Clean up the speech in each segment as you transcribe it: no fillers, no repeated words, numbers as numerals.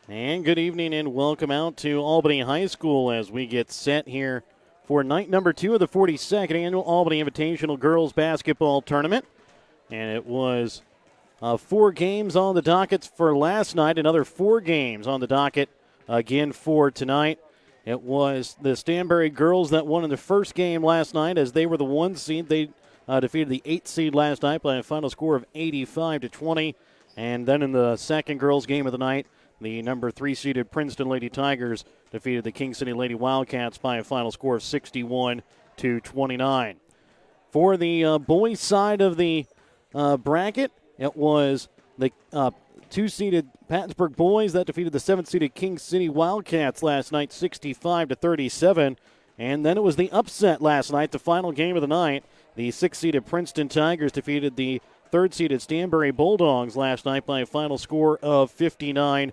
And good evening and welcome out to Albany High School as we get set here for night number 2 of the 42nd Annual Albany Invitational Girls Basketball Tournament. And it was 4 games on the docket for last night, another 4 games on the docket again for tonight. It was the Stanberry girls that won in the first game last night as they were the 1 seed. They defeated the 8 seed last night by a final score of 85-20. And then in the second girls game of the night, the number 3 seeded Princeton Lady Tigers defeated the King City Lady Wildcats by a final score of 61-29. For the boys side of the bracket, it was the 2-seeded Pattonsburg boys that defeated the 7th-seeded King City Wildcats last night, 65-37. And then it was the upset last night, the final game of the night. The 6th-seeded Princeton Tigers defeated the 3rd-seeded Stanberry Bulldogs last night by a final score of 59-40.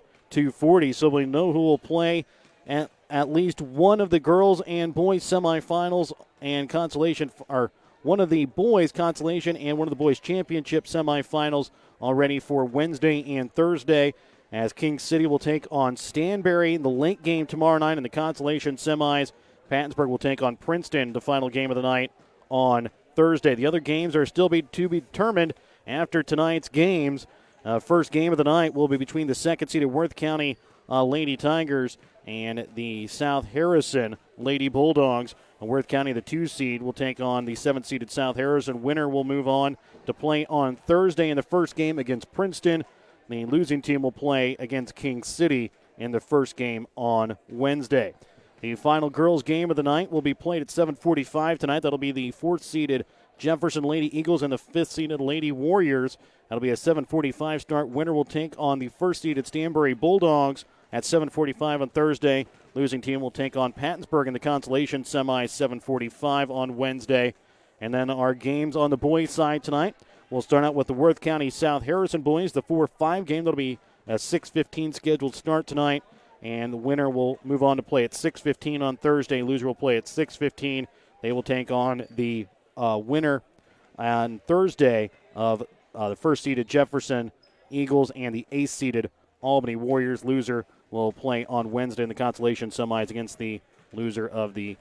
So we know who will play at least one of the girls and boys semifinals and consolation, or one of the boys consolation and one of the boys championship semifinals already for Wednesday and Thursday, as King City will take on Stanberry in the late game tomorrow night in the consolation semis. Pattonsburg will take on Princeton, the final game of the night, on Thursday. The other games are still to be determined after tonight's games. First game of the night will be between the 2nd-seeded Worth County Lady Tigers and the South Harrison Lady Bulldogs. Worth County, the 2 seed, will take on the 7th-seeded South Harrison. Winner will move on to play on Thursday in the first game against Princeton. The losing team will play against King City in the first game on Wednesday. The final girls' game of the night will be played at 7:45 tonight. That'll be the 4th-seeded Jefferson Lady Eagles and the 5th-seeded Lady Warriors. That'll be a 7:45 start. Winner will take on the 1st-seeded Stanberry Bulldogs at 7:45 on Thursday. Losing team will take on Pattonsburg in the consolation semi, 7:45 on Wednesday. And then our games on the boys' side tonight, we'll start out with the Worth County South Harrison boys, the 4-5 game. That'll be a 6:15 scheduled start tonight. And the winner will move on to play at 6:15 on Thursday. Loser will play at 6:15. They will take on the winner on Thursday of the 1st-seeded Jefferson Eagles and the 8th-seeded Albany Warriors. Loser will play on Wednesday in the consolation semis against the loser of the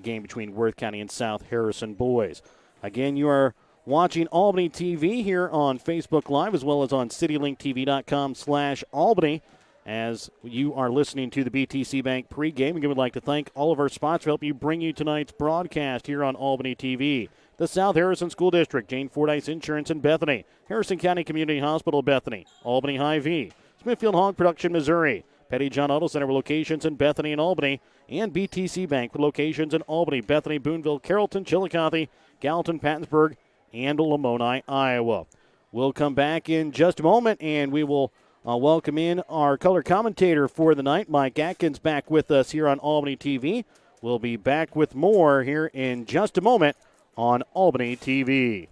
game between Worth County and South Harrison boys. Again, you are watching Albany TV here on Facebook Live as well as on citylinktv.com/Albany. As you are listening to the BTC Bank pregame, we would like to thank all of our sponsors for helping you bring you tonight's broadcast here on Albany TV. The South Harrison School District, Jane Fordyce Insurance in Bethany, Harrison County Community Hospital, Bethany, Albany Hy-Vee, Smithfield Hog Production, Missouri, Petty John Auto Center with locations in Bethany and Albany, and BTC Bank with locations in Albany, Bethany, Boonville, Carrollton, Chillicothe, Gallatin, Pattonsburg, and Lamoni, Iowa. We'll come back in just a moment, and we will welcome in our color commentator for the night, Mike Atkins, back with us here on Albany TV. We'll be back with more here in just a moment on Albany TV.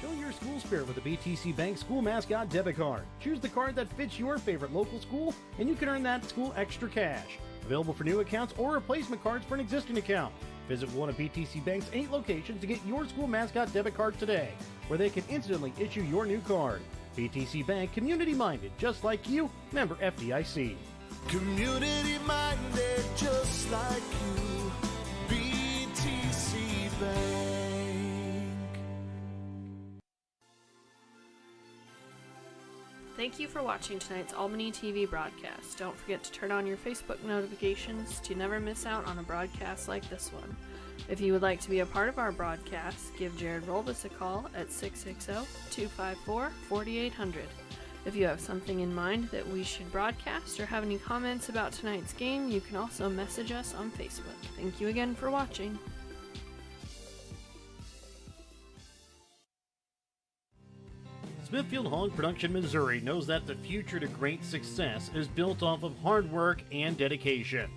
Show your school spirit with the BTC Bank School Mascot Debit Card. Choose the card that fits your favorite local school, and you can earn that school extra cash. Available for new accounts or replacement cards for an existing account. Visit one of BTC Bank's 8 locations to get your school mascot debit card today, where they can instantly issue your new card. BTC Bank, community-minded, just like you, member FDIC. Community-minded, just like you, BTC Bank. Thank you for watching tonight's Albany TV broadcast. Don't forget to turn on your Facebook notifications to never miss out on a broadcast like this one. If you would like to be a part of our broadcast, give Jared Rolbus a call at 660-254-4800. If you have something in mind that we should broadcast or have any comments about tonight's game, you can also message us on Facebook. Thank you again for watching. Smithfield Hog Production, Missouri knows that the future to great success is built off of hard work and dedication.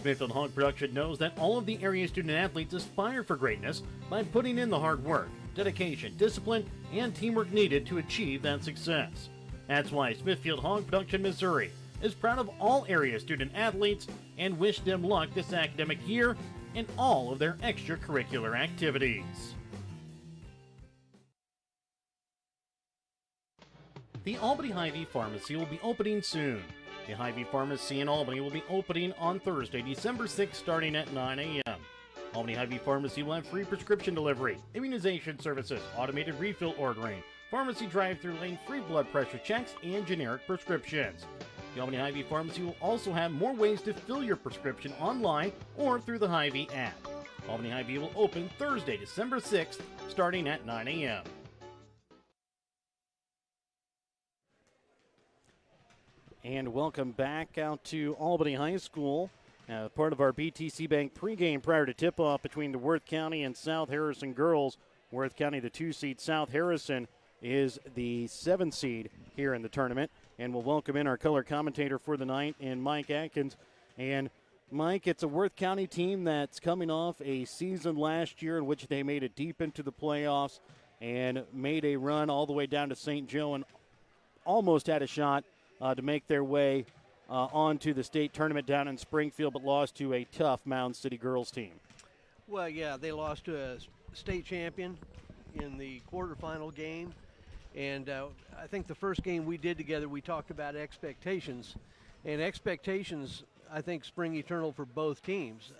Smithfield Hog Production knows that all of the area student athletes aspire for greatness by putting in the hard work, dedication, discipline, and teamwork needed to achieve that success. That's why Smithfield Hog Production, Missouri is proud of all area student athletes and wish them luck this academic year in all of their extracurricular activities. The Albany Hy-Vee Pharmacy will be opening soon. The Hy-Vee Pharmacy in Albany will be opening on Thursday, December 6th, starting at 9 a.m. Albany Hy-Vee Pharmacy will have free prescription delivery, immunization services, automated refill ordering, pharmacy drive-thru lane, free blood pressure checks, and generic prescriptions. The Albany Hy-Vee Pharmacy will also have more ways to fill your prescription online or through the Hy-Vee app. Albany Hy-Vee will open Thursday, December 6th, starting at 9 a.m. And welcome back out to Albany High School. Part of our BTC Bank pregame prior to tip-off between the Worth County and South Harrison girls. Worth County, the 2 seed. South Harrison is the 7 seed here in the tournament. And we'll welcome in our color commentator for the night, and Mike Atkins. And Mike, it's a Worth County team that's coming off a season last year in which they made it deep into the playoffs and made a run all the way down to St. Joe and almost had a shot to make their way onto the state tournament down in Springfield, but lost to a tough Mound City girls team. Well, yeah, they lost to a state champion in the quarterfinal game. And I think the first game we did together, we talked about expectations. And expectations, I think, spring eternal for both teams.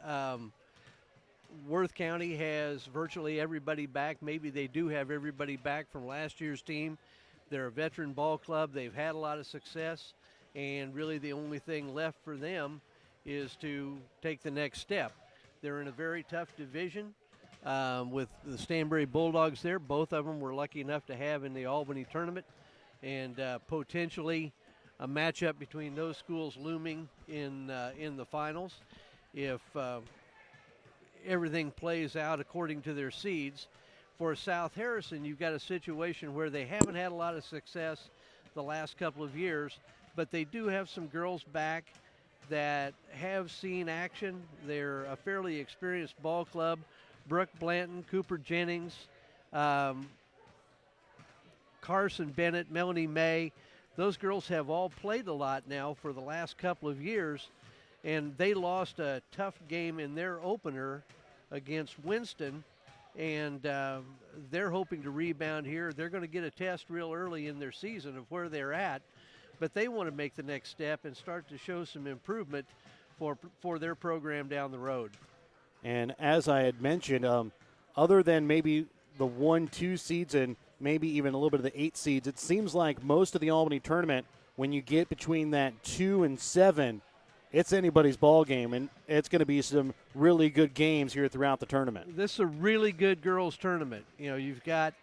Worth County has virtually everybody back. Maybe they do have everybody back from last year's team. They're a veteran ball club. They've had a lot of success. And really the only thing left for them is to take the next step. They're in a very tough division. With the Stanbury Bulldogs there. Both of them were lucky enough to have in the Albany tournament, and potentially a matchup between those schools looming in the finals if everything plays out according to their seeds. For South Harrison, you've got a situation where they haven't had a lot of success the last couple of years, but they do have some girls back that have seen action. They're a fairly experienced ball club. Brooke Blanton, Cooper Jennings, Carson Bennett, Melanie May. Those girls have all played a lot now for the last couple of years, and they lost a tough game in their opener against Winston, and they're hoping to rebound here. They're going to get a test real early in their season of where they're at, but they want to make the next step and start to show some improvement for their program down the road. And as I had mentioned, other than maybe the 1-2 seeds and maybe even a little bit of the 8 seeds, it seems like most of the Albany tournament, when you get between that 2 and 7, it's anybody's ball game, and it's going to be some really good games here throughout the tournament. This is a really good girls tournament. You know, you've got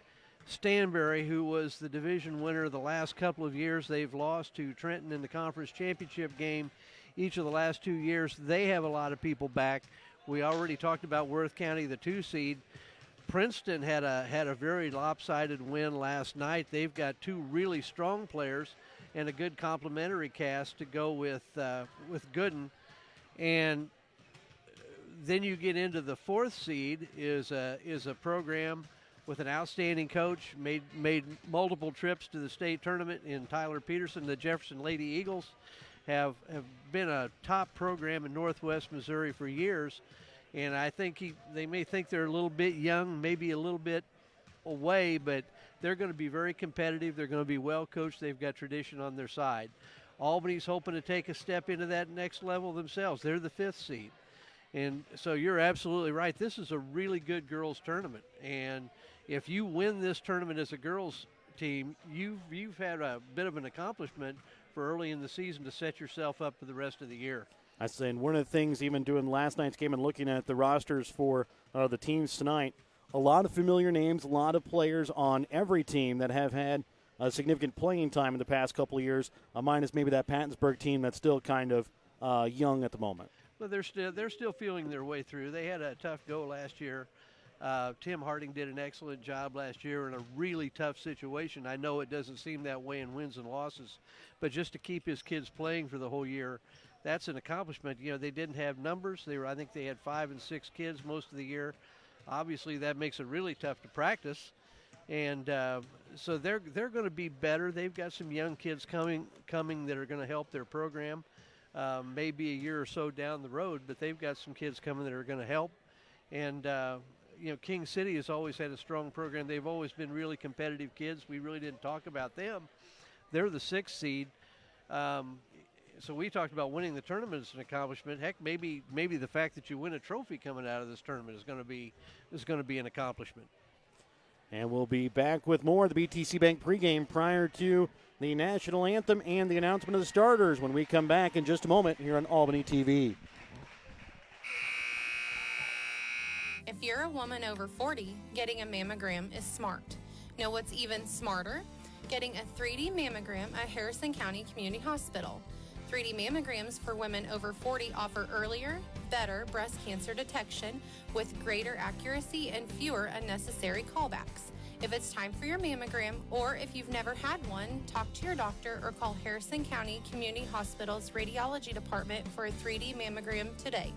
Stanbury, who was the division winner the last couple of years. They've lost to Trenton in the conference championship game each of the last 2 years. They have a lot of people back. We already talked about Worth County, the 2 seed. Princeton had a very lopsided win last night. They've got 2 really strong players and a good complementary cast to go with Gooden. And then you get into the 4th seed is a program with an outstanding coach, made multiple trips to the state tournament in Tyler Peterson. The Jefferson Lady Eagles have been a top program in Northwest Missouri for years. And I think they may think they're a little bit young, maybe a little bit away, but they're going to be very competitive. They're going to be well coached. They've got tradition on their side. Albany's hoping to take a step into that next level themselves. They're the 5th seed. And so you're absolutely right. This is a really good girls tournament. And if you win this tournament as a girls team, you've had a bit of an accomplishment for early in the season to set yourself up for the rest of the year. I say, and one of the things, even doing last night's game and looking at the rosters for the teams tonight, a lot of familiar names, a lot of players on every team that have had significant playing time in the past couple of years, minus maybe that Pattonsburg team that's still kind of young at the moment. Well, they're still feeling their way through. They had a tough go last year. Tim Harding did an excellent job last year in a really tough situation. I know it doesn't seem that way in wins and losses, but just to keep his kids playing for the whole year, that's an accomplishment. You know, they didn't have numbers. I think they had 5 and 6 kids most of the year. Obviously, that makes it really tough to practice. And so they're going to be better. They've got some young kids coming that are going to help their program maybe a year or so down the road, but they've got some kids coming that are going to help. And, you know, King City has always had a strong program. They've always been really competitive kids. We really didn't talk about them. They're the 6th seed. So we talked about winning the tournament as an accomplishment. Heck, maybe the fact that you win a trophy coming out of this tournament is going to be an accomplishment. And we'll be back with more of the BTC Bank pregame prior to the national anthem and the announcement of the starters when we come back in just a moment here on Albany TV. If you're a woman over 40, getting a mammogram is smart. Know what's even smarter? Getting a 3D mammogram at Harrison County Community Hospital. 3D mammograms for women over 40 offer earlier, better breast cancer detection with greater accuracy and fewer unnecessary callbacks. If it's time for your mammogram, or if you've never had one, talk to your doctor or call Harrison County Community Hospital's Radiology Department for a 3D mammogram today.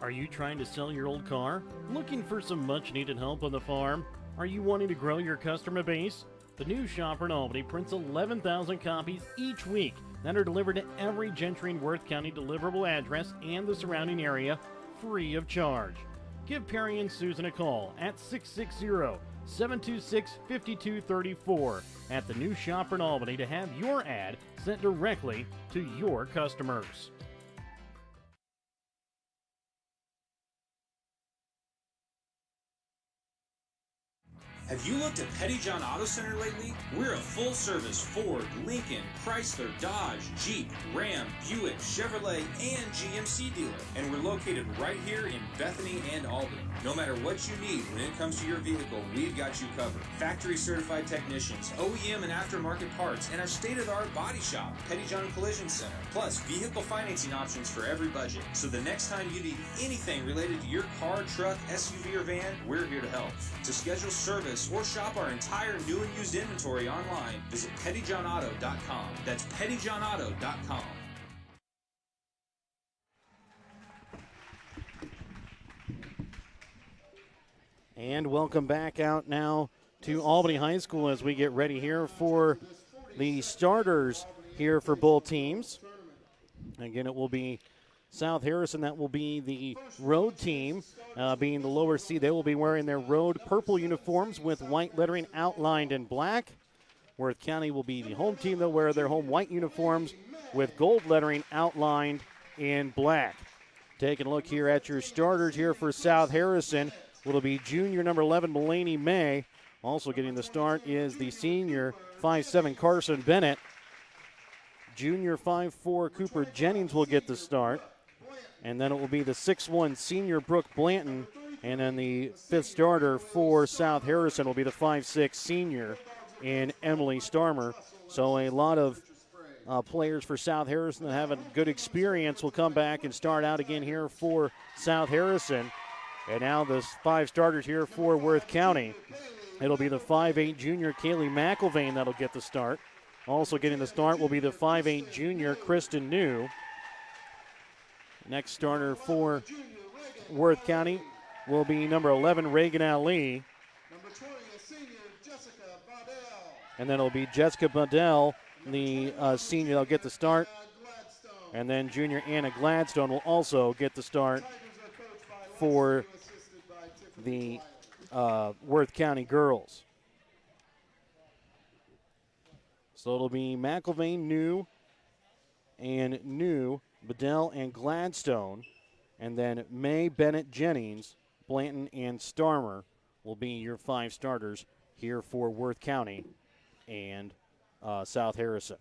Are you trying to sell your old car? Looking for some much-needed help on the farm? Are you wanting to grow your customer base? The New Shopper in Albany prints 11,000 copies each week that are delivered to every Gentry and Worth County deliverable address and the surrounding area free of charge. Give Perry and Susan a call at 660-726-5234 at the New Shopper in Albany to have your ad sent directly to your customers. Have you looked at Petty John Auto Center lately? We're a full-service Ford, Lincoln, Chrysler, Dodge, Jeep, Ram, Buick, Chevrolet, and GMC dealer. And we're located right here in Bethany and Albany. No matter what you need when it comes to your vehicle, we've got you covered. Factory-certified technicians, OEM and aftermarket parts, and our state-of-the-art body shop, Petty John Collision Center. Plus, vehicle financing options for every budget. So the next time you need anything related to your car, truck, SUV, or van, we're here to help. To schedule service or shop our entire new and used inventory online, visit pettyjohnauto.com. That's pettyjohnauto.com. And welcome back out now to Albany High School as we get ready here for the starters here for both teams. Again, it will be South Harrison. That will be the road team, being the lower seed. They will be wearing their road purple uniforms with white lettering outlined in black. Worth County will be the home team. They'll wear their home white uniforms with gold lettering outlined in black. Taking a look here at your starters here for South Harrison. Will be junior number 11, Mulaney May. Also getting the start is the senior 5'7", Carson Bennett. Junior 5'4", Cooper Jennings will get the start. And then it will be the 6'1", senior Brooke Blanton. And then the fifth starter for South Harrison will be the 5'6", senior in Emily Starmer. So a lot of players for South Harrison that have a good experience will come back and start out again here for South Harrison. And now the 5 starters here for Worth County. It'll be the 5'8", junior Kaylee McIlvain that'll get the start. Also getting the start will be the 5'8", junior Kristen New. Next starter for Worth County will be number 11, Reagan Ali. Number 20, a senior, Jessica Baudel. And then it'll be Jessica Baudel, the senior, that'll get the start. And then junior Anna Gladstone will also get the start for the Worth County girls. So it'll be McIlvain, New, Bedell, and Gladstone. And then May, Bennett, Jennings, Blanton, and Starmer will be your 5 starters here for Worth County and South Harrison.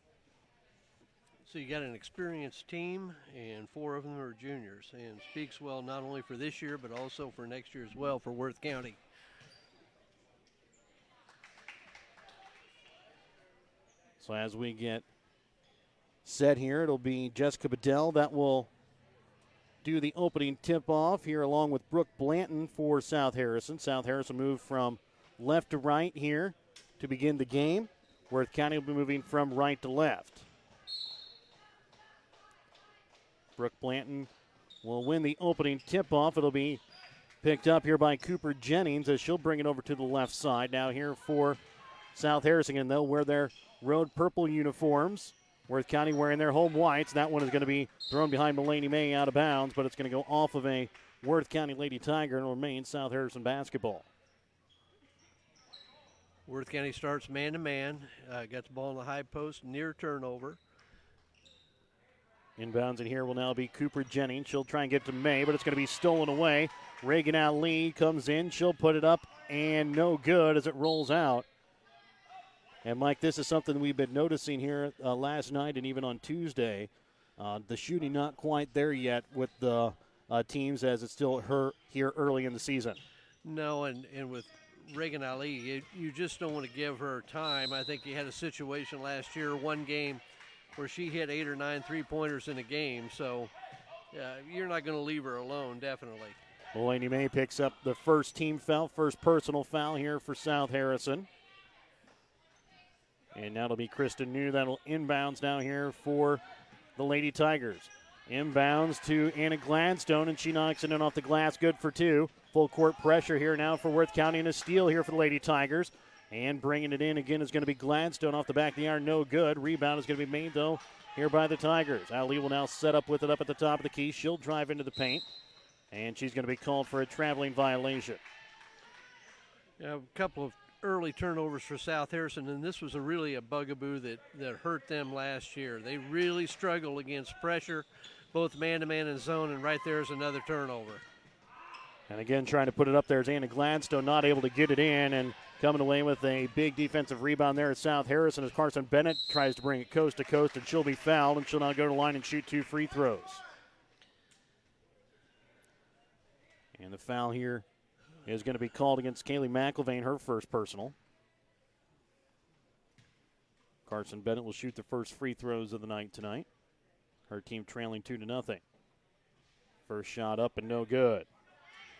So you got an experienced team, and 4 of them are juniors, and speaks well not only for this year but also for next year as well for Worth County. So as we get set here, it'll be Jessica Bedell that will do the opening tip-off here along with Brooke Blanton for South Harrison. South Harrison moved from left to right here to begin the game. Worth County will be moving from right to left. Brooke Blanton will win the opening tip-off. It'll be picked up here by Cooper Jennings as she'll bring it over to the left side. Now here for South Harrison, and they'll wear their road purple uniforms. Worth County wearing their home whites. That one is going to be thrown behind Mulaney May out of bounds, but it's going to go off of a Worth County Lady Tiger and remain South Harrison basketball. Worth County starts man-to-man. Got the ball in the high post, near turnover. Inbounds in here will now be Cooper Jennings. She'll try and get to May, but it's going to be stolen away. Reagan Ali comes in. She'll put it up, and no good as it rolls out. And, Mike, this is something we've been noticing here last night and even on Tuesday. The shooting not quite there yet with the teams as it's still here early in the season. No, and with Reagan Ali, you just don't want to give her time. I think you had a situation last year, one game, where she hit 8 or 9 3-pointers in a game. So you're not going to leave her alone, definitely. Mulaney May picks up the first team foul, first personal foul here for South Harrison. And that'll be Kristen New. That'll inbounds now here for the Lady Tigers. Inbounds to Anna Gladstone, and she knocks it in off the glass. Good for two. Full court pressure here now for Worth County, and a steal here for the Lady Tigers. And bringing it in again is going to be Gladstone off the back of the iron. No good. Rebound is going to be made, though, here by the Tigers. Ali will now set up with it up at the top of the key. She'll drive into the paint, and she's going to be called for a traveling violation. A couple of early turnovers for South Harrison, and this was really a bugaboo that hurt them last year. They really struggled against pressure, both man-to-man and zone, and right there's another turnover. And again, trying to put it up there is Anna Gladstone, not able to get it in, and coming away with a big defensive rebound there at South Harrison as Carson Bennett tries to bring it coast to coast, and she'll be fouled, and she'll now go to the line and shoot 2 free throws. And the foul here is going to be called against Kaylee McIlvain, her first personal. Carson Bennett will shoot the first free throws of the night tonight. Her team trailing 2-0. First shot up and no good.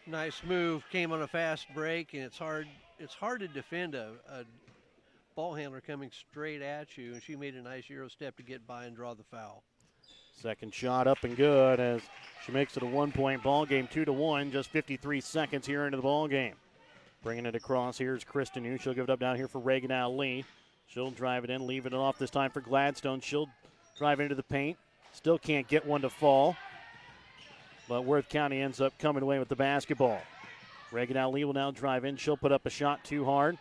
Nice move, came on a fast break, and it's hard to defend a ball handler coming straight at you, and she made a nice Euro step to get by and draw the foul. Second shot up and good as she makes it a 1-point ball game, 2-1, just 53 seconds here into the ball game. Bringing it across here is Kristen New. She'll give it up down here for Reagan Ali. She'll drive it in, leaving it off this time for Gladstone. She'll drive into the paint. Still can't get one to fall. But Worth County ends up coming away with the basketball. Reagan Ali will now drive in. She'll put up a shot too hard.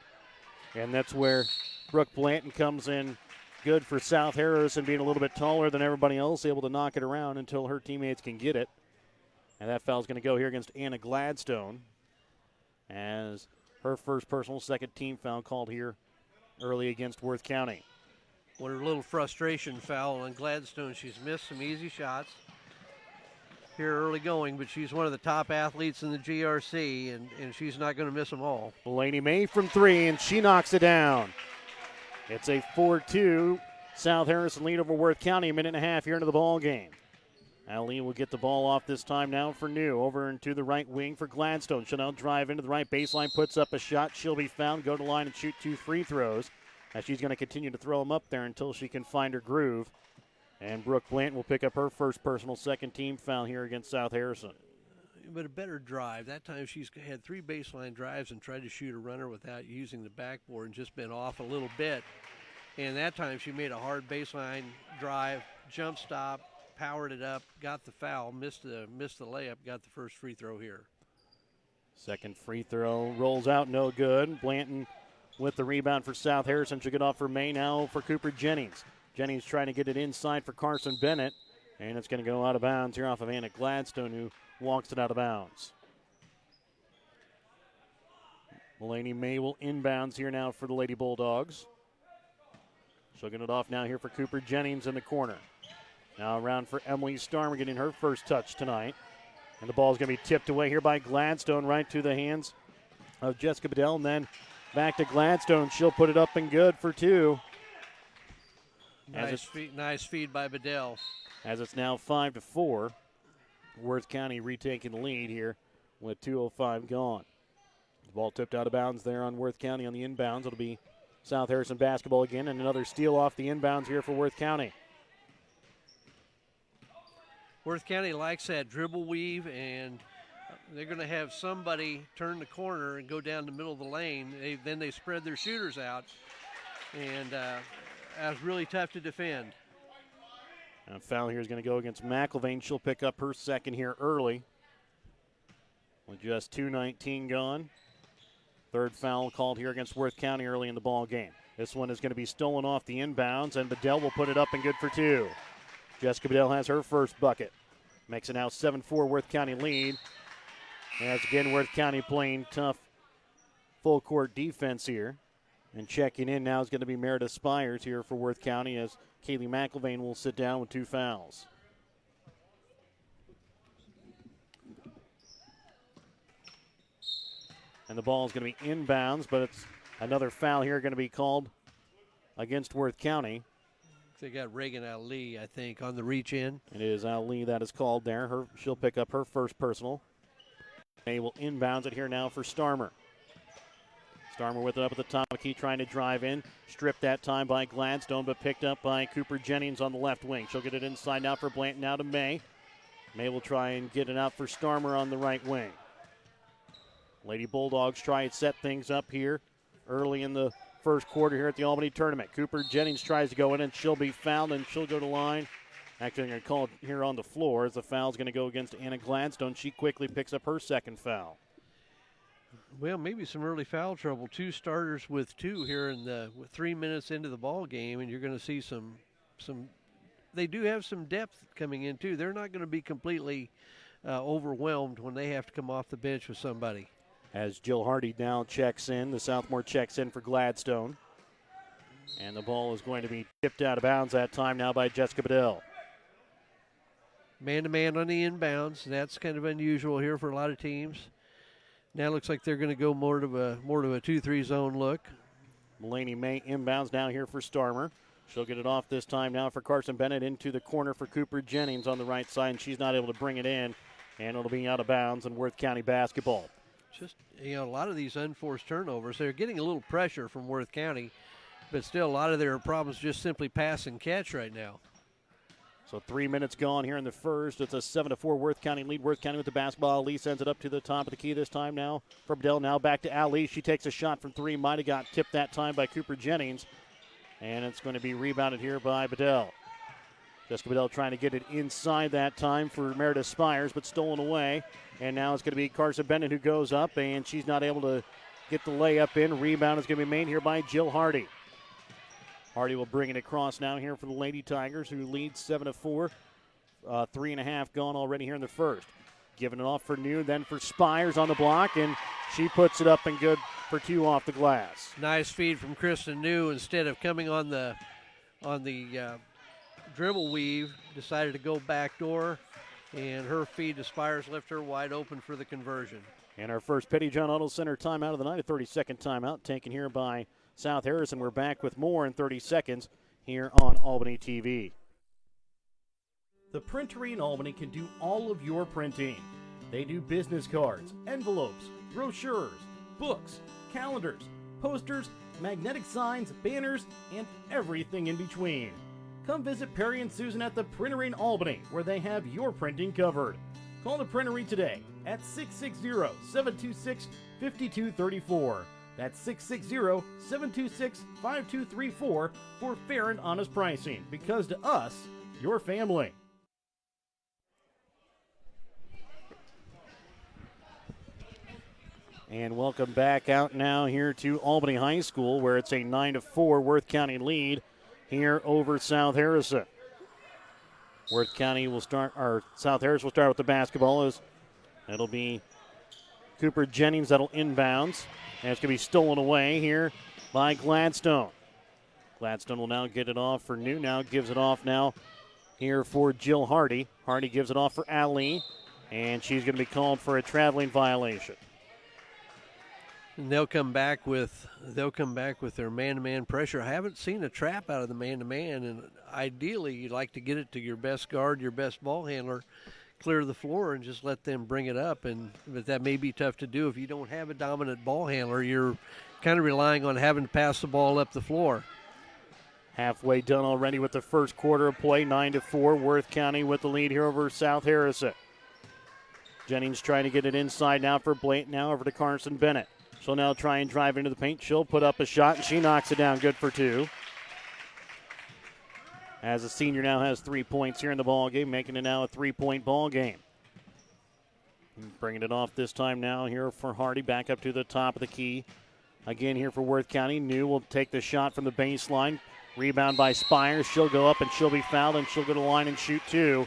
And that's where Brooke Blanton comes in good for South Harrison, being a little bit taller than everybody else, able to knock it around until her teammates can get it. And that foul's going to go here against Anna Gladstone as her first personal, second team foul called here early against Worth County. What a little frustration foul on Gladstone. She's missed some easy shots here early going, but she's one of the top athletes in the GRC, and she's not going to miss them all. Mulaney May from 3, and she knocks it down. It's a 4-2 South Harrison lead over Worth County, a minute and a half here into the ball game. Ali will get the ball off this time now for New. Over into the right wing for Gladstone. She'll now drive into the right baseline, puts up a shot. She'll be found, go to the line and shoot 2 free throws. As she's going to continue to throw them up there until she can find her groove. And Brooke Blanton will pick up her first personal, second team foul here against South Harrison. But a better drive. That time she's had 3 baseline drives and tried to shoot a runner without using the backboard and just been off a little bit. And that time she made a hard baseline drive, jump stop, powered it up, got the foul, missed the layup, got the first free throw here. Second free throw rolls out, no good. Blanton with the rebound for South Harrison. She'll get off for May now for Cooper Jennings. Jennings trying to get it inside for Carson Bennett. And it's going to go out of bounds here off of Anna Gladstone, who walks it out of bounds. Mulaney May will inbounds here now for the Lady Bulldogs. She'll get it off now here for Cooper Jennings in the corner. Now around for Emily Starmer, getting her first touch tonight. And the ball is going to be tipped away here by Gladstone right to the hands of Jessica Bedell. And then back to Gladstone. She'll put it up and good for 2. Nice feed by Bedell. As it's now 5-4. Worth County retaking the lead here with 2:05 gone. The ball tipped out of bounds there on Worth County on the inbounds. It'll be South Harrison basketball again, and another steal off the inbounds here for Worth County. Worth County likes that dribble weave, and they're going to have somebody turn the corner and go down the middle of the lane. Then they spread their shooters out, and that's really tough to defend. And a foul here is going to go against McIlvain. She'll pick up her second here early. With just 2:19 gone. Third foul called here against Worth County early in the ball game. This one is going to be stolen off the inbounds, and Bedell will put it up and good for two. Jessica Bedell has her first bucket. Makes it now 7-4 Worth County lead. As again, Worth County playing tough full court defense here. And checking in now is going to be Meredith Spires here for Worth County as Kaylee McIlvain will sit down with two fouls. And the ball is going to be inbounds, but it's another foul here going to be called against Worth County. They got Reagan Ali, I think, on the reach in. It is Ali that is called there. She'll pick up her first personal. They will inbounds it here now for Starmer. Starmer with it up at the top of the key, trying to drive in. Stripped that time by Gladstone, but picked up by Cooper Jennings on the left wing. She'll get it inside now for Blanton, now to May. May will try and get it out for Starmer on the right wing. Lady Bulldogs try and set things up here early in the first quarter here at the Albany tournament. Cooper Jennings tries to go in, and she'll be fouled, and she'll go to line. Actually, I'm going to call it here on the floor as the foul's going to go against Anna Gladstone. She quickly picks up her second foul. Well, maybe some early foul trouble. Two starters with two here in with 3 minutes into the ball game, and you're going to see some. They do have some depth coming in too. They're not going to be completely overwhelmed when they have to come off the bench with somebody. As Jill Hardy now checks in, the Southmore checks in for Gladstone. And the ball is going to be tipped out of bounds that time now by Jessica Bedell. Man-to-man on the inbounds. That's kind of unusual here for a lot of teams. Now it looks like they're going to go more to a 2-3 zone look. Mulaney May inbounds now here for Starmer. She'll get it off this time now for Carson Bennett into the corner for Cooper Jennings on the right side, and she's not able to bring it in, and it'll be out of bounds in Worth County basketball. Just, a lot of these unforced turnovers, they're getting a little pressure from Worth County, but still a lot of their problems just simply pass and catch right now. So 3 minutes gone here in the first. It's a 7-4 Worth County lead. Worth County with the basketball. Ali sends it up to the top of the key this time now for Bedell. Now back to Ali. She takes a shot from three. Might have got tipped that time by Cooper Jennings. And it's going to be rebounded here by Bedell. Jessica Bedell trying to get it inside that time for Meredith Spires, but stolen away. And now it's going to be Carson Bennett who goes up, and she's not able to get the layup in. Rebound is going to be made here by Jill Hardy. Hardy will bring it across now here for the Lady Tigers, who lead 7-4. 3.5 gone already here in the first. Giving it off for New, then for Spires on the block, and she puts it up and good for two off the glass. Nice feed from Kristen New. Instead of coming on the dribble weave, decided to go backdoor, and her feed to Spires left her wide open for the conversion. And our first Petty John Auto Center timeout of the night, a 30-second timeout taken here by South Harrison. We're back with more in 30 seconds here on Albany TV. The Printery in Albany can do all of your printing. They do business cards, envelopes, brochures, books, calendars, posters, magnetic signs, banners, and everything in between. Come visit Perry and Susan at the Printery in Albany, where they have your printing covered. Call the Printery today at 660-726-5234. That's 660-726-5234 for fair and honest pricing, because to us, your family. And welcome back out now here to Albany High School, where it's a 9-4 Worth County lead here over South Harrison. Worth County will start, or South Harrison will start with the basketball. It'll be Cooper Jennings that'll inbounds. And it's going to be stolen away here by Gladstone. Gladstone will now get it off for New. Now gives it off now here for Jill Hardy. Hardy gives it off for Ali, and she's going to be called for a traveling violation. And they'll come back with their man-to-man pressure. I haven't seen a trap out of the man-to-man, and ideally you'd like to get it to your best guard, your best ball handler, clear the floor and just let them bring it up. But that may be tough to do if you don't have a dominant ball handler. You're kind of relying on having to pass the ball up the floor. Halfway done already with the first quarter of play, 9-4. Worth County with the lead here over South Harrison. Jennings trying to get it inside now for Blanton. Now over to Carson Bennett. She'll now try and drive into the paint. She'll put up a shot, and she knocks it down. Good for two. as a senior now has 3 points here in the ball game, making it now a 3-point ball game. Bringing it off this time now here for Hardy, back up to the top of the key. Again here for Worth County. New will take the shot from the baseline. Rebound by Spires. She'll go up and she'll be fouled, and she'll go to the line and shoot two.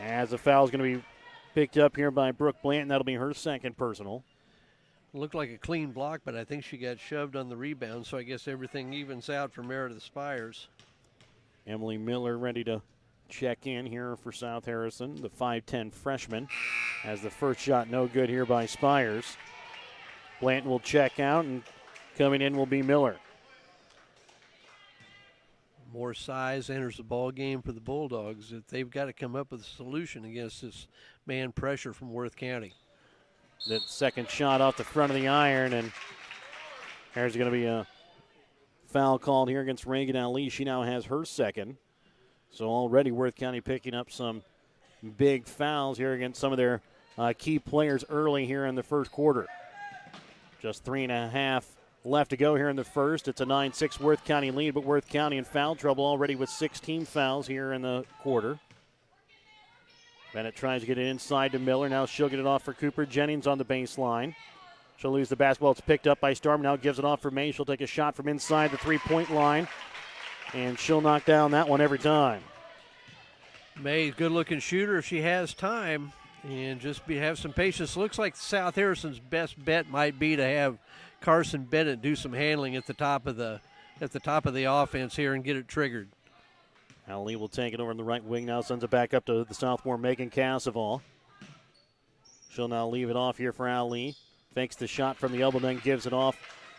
As the foul is going to be picked up here by Brooke Blanton. That'll be her second personal. Looked like a clean block, but I think she got shoved on the rebound, so I guess everything evens out for Meredith Spires. Emily Miller ready to check in here for South Harrison, the 5'10 freshman. As the first shot no good here by Spires. Blanton will check out, and coming in will be Miller. More size enters the ball game for the Bulldogs. They've got to come up with a solution against this man pressure from Worth County. That second shot off the front of the iron, and there's going to be a foul called here against Reagan Ali. She now has her second. So already Worth County picking up some big fouls here against some of their key players early here in the first quarter. Just 3.5 left to go here in the first. It's a 9-6 Worth County lead, but Worth County in foul trouble already with 16 fouls here in the quarter. Bennett tries to get it inside to Miller. Now she'll get it off for Cooper Jennings on the baseline. She'll lose the basketball. It's picked up by Storm. Now gives it off for May. She'll take a shot from inside the three-point line, and she'll knock down that one every time. May, good-looking shooter if she has time, and just have some patience. Looks like South Harrison's best bet might be to have Carson Bennett do some handling at the top of the offense here and get it triggered. Ali will take it over on the right wing now, sends it back up to the sophomore Megan Casseval. She'll now leave it off here for Ali. Fakes the shot from the elbow, then gives it off.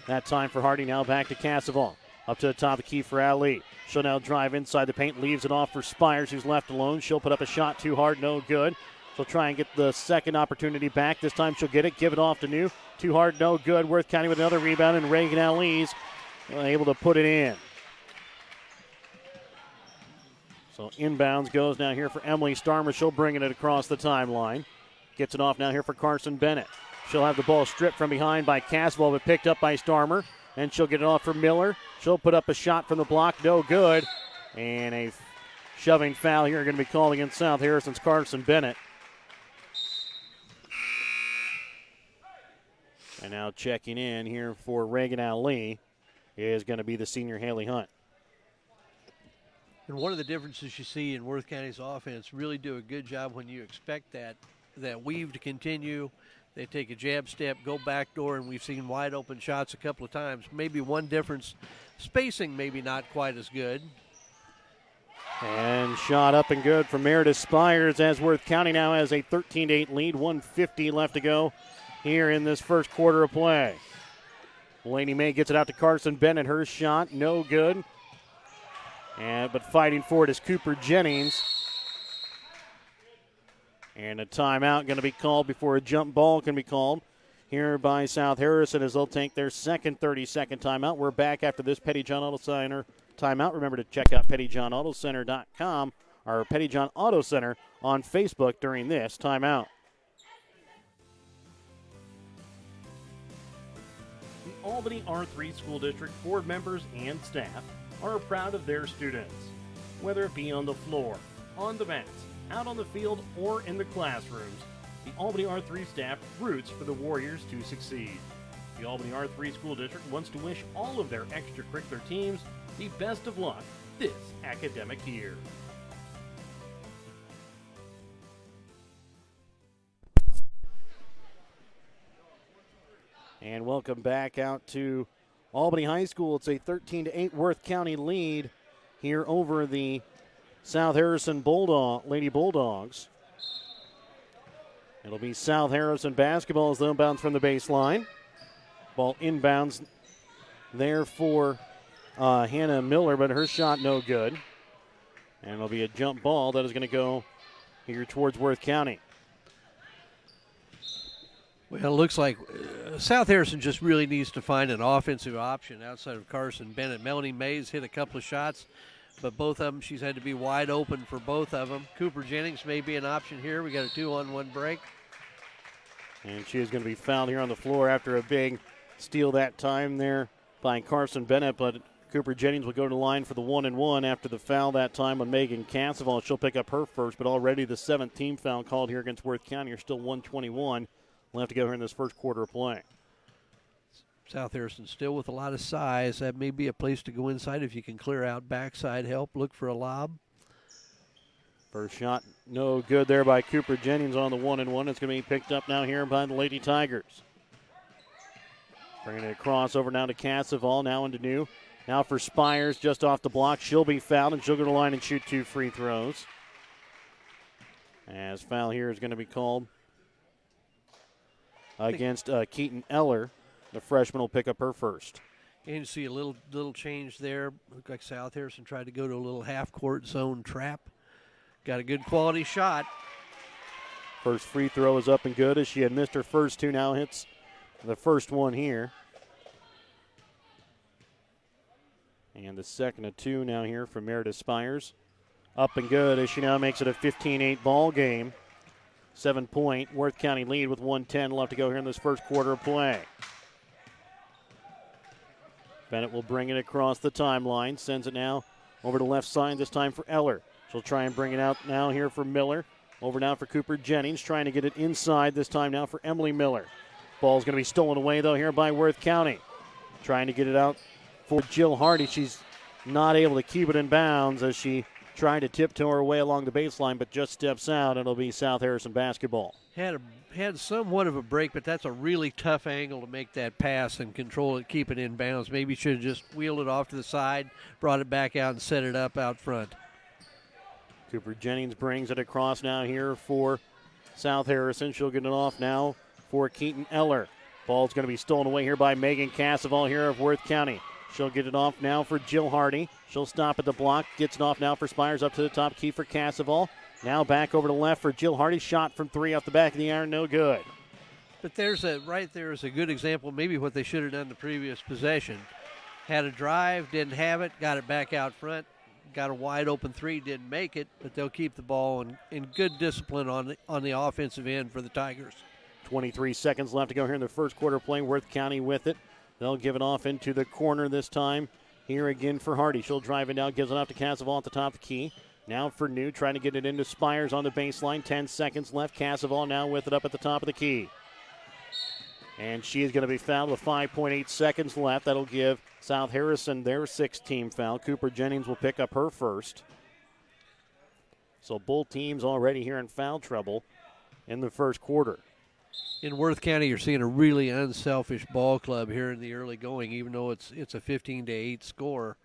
That time for Hardy, now back to Casseval. Up to the top of the key for Ali. She'll now drive inside the paint, leaves it off for Spires, who's left alone. She'll put up a shot too hard, no good. She'll try and get the second opportunity back. This time she'll get it, give it off to New. Too hard, no good. Worth County with another rebound, and Reagan Ali's able to put it in. So inbounds goes now here for Emily Starmer. She'll bring it across the timeline. Gets it off now here for Carson Bennett. She'll have the ball stripped from behind by Caswell, but picked up by Starmer. And she'll get it off for Miller. She'll put up a shot from the block, no good. And a shoving foul here going to be called against South Harrison's Carson Bennett. And now checking in here for Reagan Ali is going to be the senior Haley Hunt. And one of the differences you see in Worth County's offense, really do a good job when you expect that weave to continue. They take a jab step, go backdoor, and we've seen wide open shots a couple of times. Maybe one difference, spacing maybe not quite as good. And shot up and good from Meredith Spires as Worth County now has a 13-8 lead, 1:50 left to go here in this first quarter of play. Laney May gets it out to Carson Bennett. Her shot, no good. But fighting for it is Cooper Jennings. And a timeout going to be called before a jump ball can be called here by South Harrison as they'll take their second 30-second timeout. We're back after this Petty John Auto Center timeout. Remember to check out PettyJohnAutoCenter.com or Petty John Auto Center on Facebook during this timeout. The Albany R3 School District board members and staff are proud of their students. Whether it be on the floor, on the mats, out on the field, or in the classrooms, the Albany R3 staff roots for the Warriors to succeed. The Albany R3 School District wants to wish all of their extracurricular teams the best of luck this academic year. And welcome back out to Albany High School. It's a 13-8 Worth County lead here over the South Harrison Lady Bulldogs. It'll be South Harrison basketball as they inbounds from the baseline. Ball inbounds there for Hannah Miller, but her shot no good. And it'll be a jump ball that is going to go here towards Worth County. Well, it looks like South Harrison just really needs to find an offensive option outside of Carson Bennett. Melanie Mays hit a couple of shots, but both of them, she's had to be wide open for both of them. Cooper Jennings may be an option here. We got a 2-on-1 break. And she is going to be fouled here on the floor after a big steal that time there by Carson Bennett, but Cooper Jennings will go to the line for the 1-1 after the foul that time on Megan Casseval. She'll pick up her first, but already the 7th team foul called here against Worth County. You're still 1:21 left to go here in this first quarter of play. South Harrison still with a lot of size. That may be a place to go inside if you can clear out backside help. Look for a lob. First shot, no good there by Cooper Jennings on the 1-1. It's going to be picked up now here by the Lady Tigers. Bringing it across over now to Casseval, now into New. Now for Spires, just off the block. She'll be fouled, and she'll go to the line and shoot 2 free throws. As foul here is going to be called against Keaton Eller. The freshman will pick up her first. And you see a little change there. Looked like South Harrison tried to go to a little half-court zone trap. Got a good quality shot. First free throw is up and good as she had missed her first 2. Now hits the first one here. And the second of 2 now here from Meredith Spires. Up and good as she now makes it a 15-8 ball game. 7-point Worth County lead with 1:10 left to go here in this first quarter of play. Bennett will bring it across the timeline. Sends it now over to left side, this time for Eller. She'll try and bring it out now here for Miller. Over now for Cooper Jennings, trying to get it inside this time now for Emily Miller. Ball's going to be stolen away, though, here by Worth County. Trying to get it out for Jill Hardy. She's not able to keep it in bounds as she tried to tiptoe her way along the baseline, but just steps out. It'll be South Harrison basketball. Had somewhat of a break, but that's a really tough angle to make that pass and control it, keep it in bounds. Maybe should have just wheeled it off to the side, brought it back out, and set it up out front. Cooper Jennings brings it across now here for South Harrison. She'll get it off now for Keaton Eller. Ball's going to be stolen away here by Megan Casseval here of Worth County. She'll get it off now for Jill Hardy. She'll stop at the block. Gets it off now for Spires up to the top key for Casseval. Now back over to left for Jill Hardy. Shot from 3 off the back of the iron. No good. But right there is a good example, maybe what they should have done the previous possession. Had a drive, didn't have it, got it back out front. Got a wide open 3, didn't make it, but they'll keep the ball in good discipline on the offensive end for the Tigers. 23 seconds left to go here in the first quarter play. Worth County with it. They'll give it off into the corner this time. Here again for Hardy. She'll drive it down, gives it off to Casseval at the top of the key. Now for New, trying to get it into Spires on the baseline. 10 seconds left. Casseval now with it up at the top of the key. And she is going to be fouled with 5.8 seconds left. That'll give South Harrison their 6th team foul. Cooper Jennings will pick up her first. So both teams already here in foul trouble in the first quarter. In Worth County, you're seeing a really unselfish ball club here in the early going, even though it's a 15-8 score.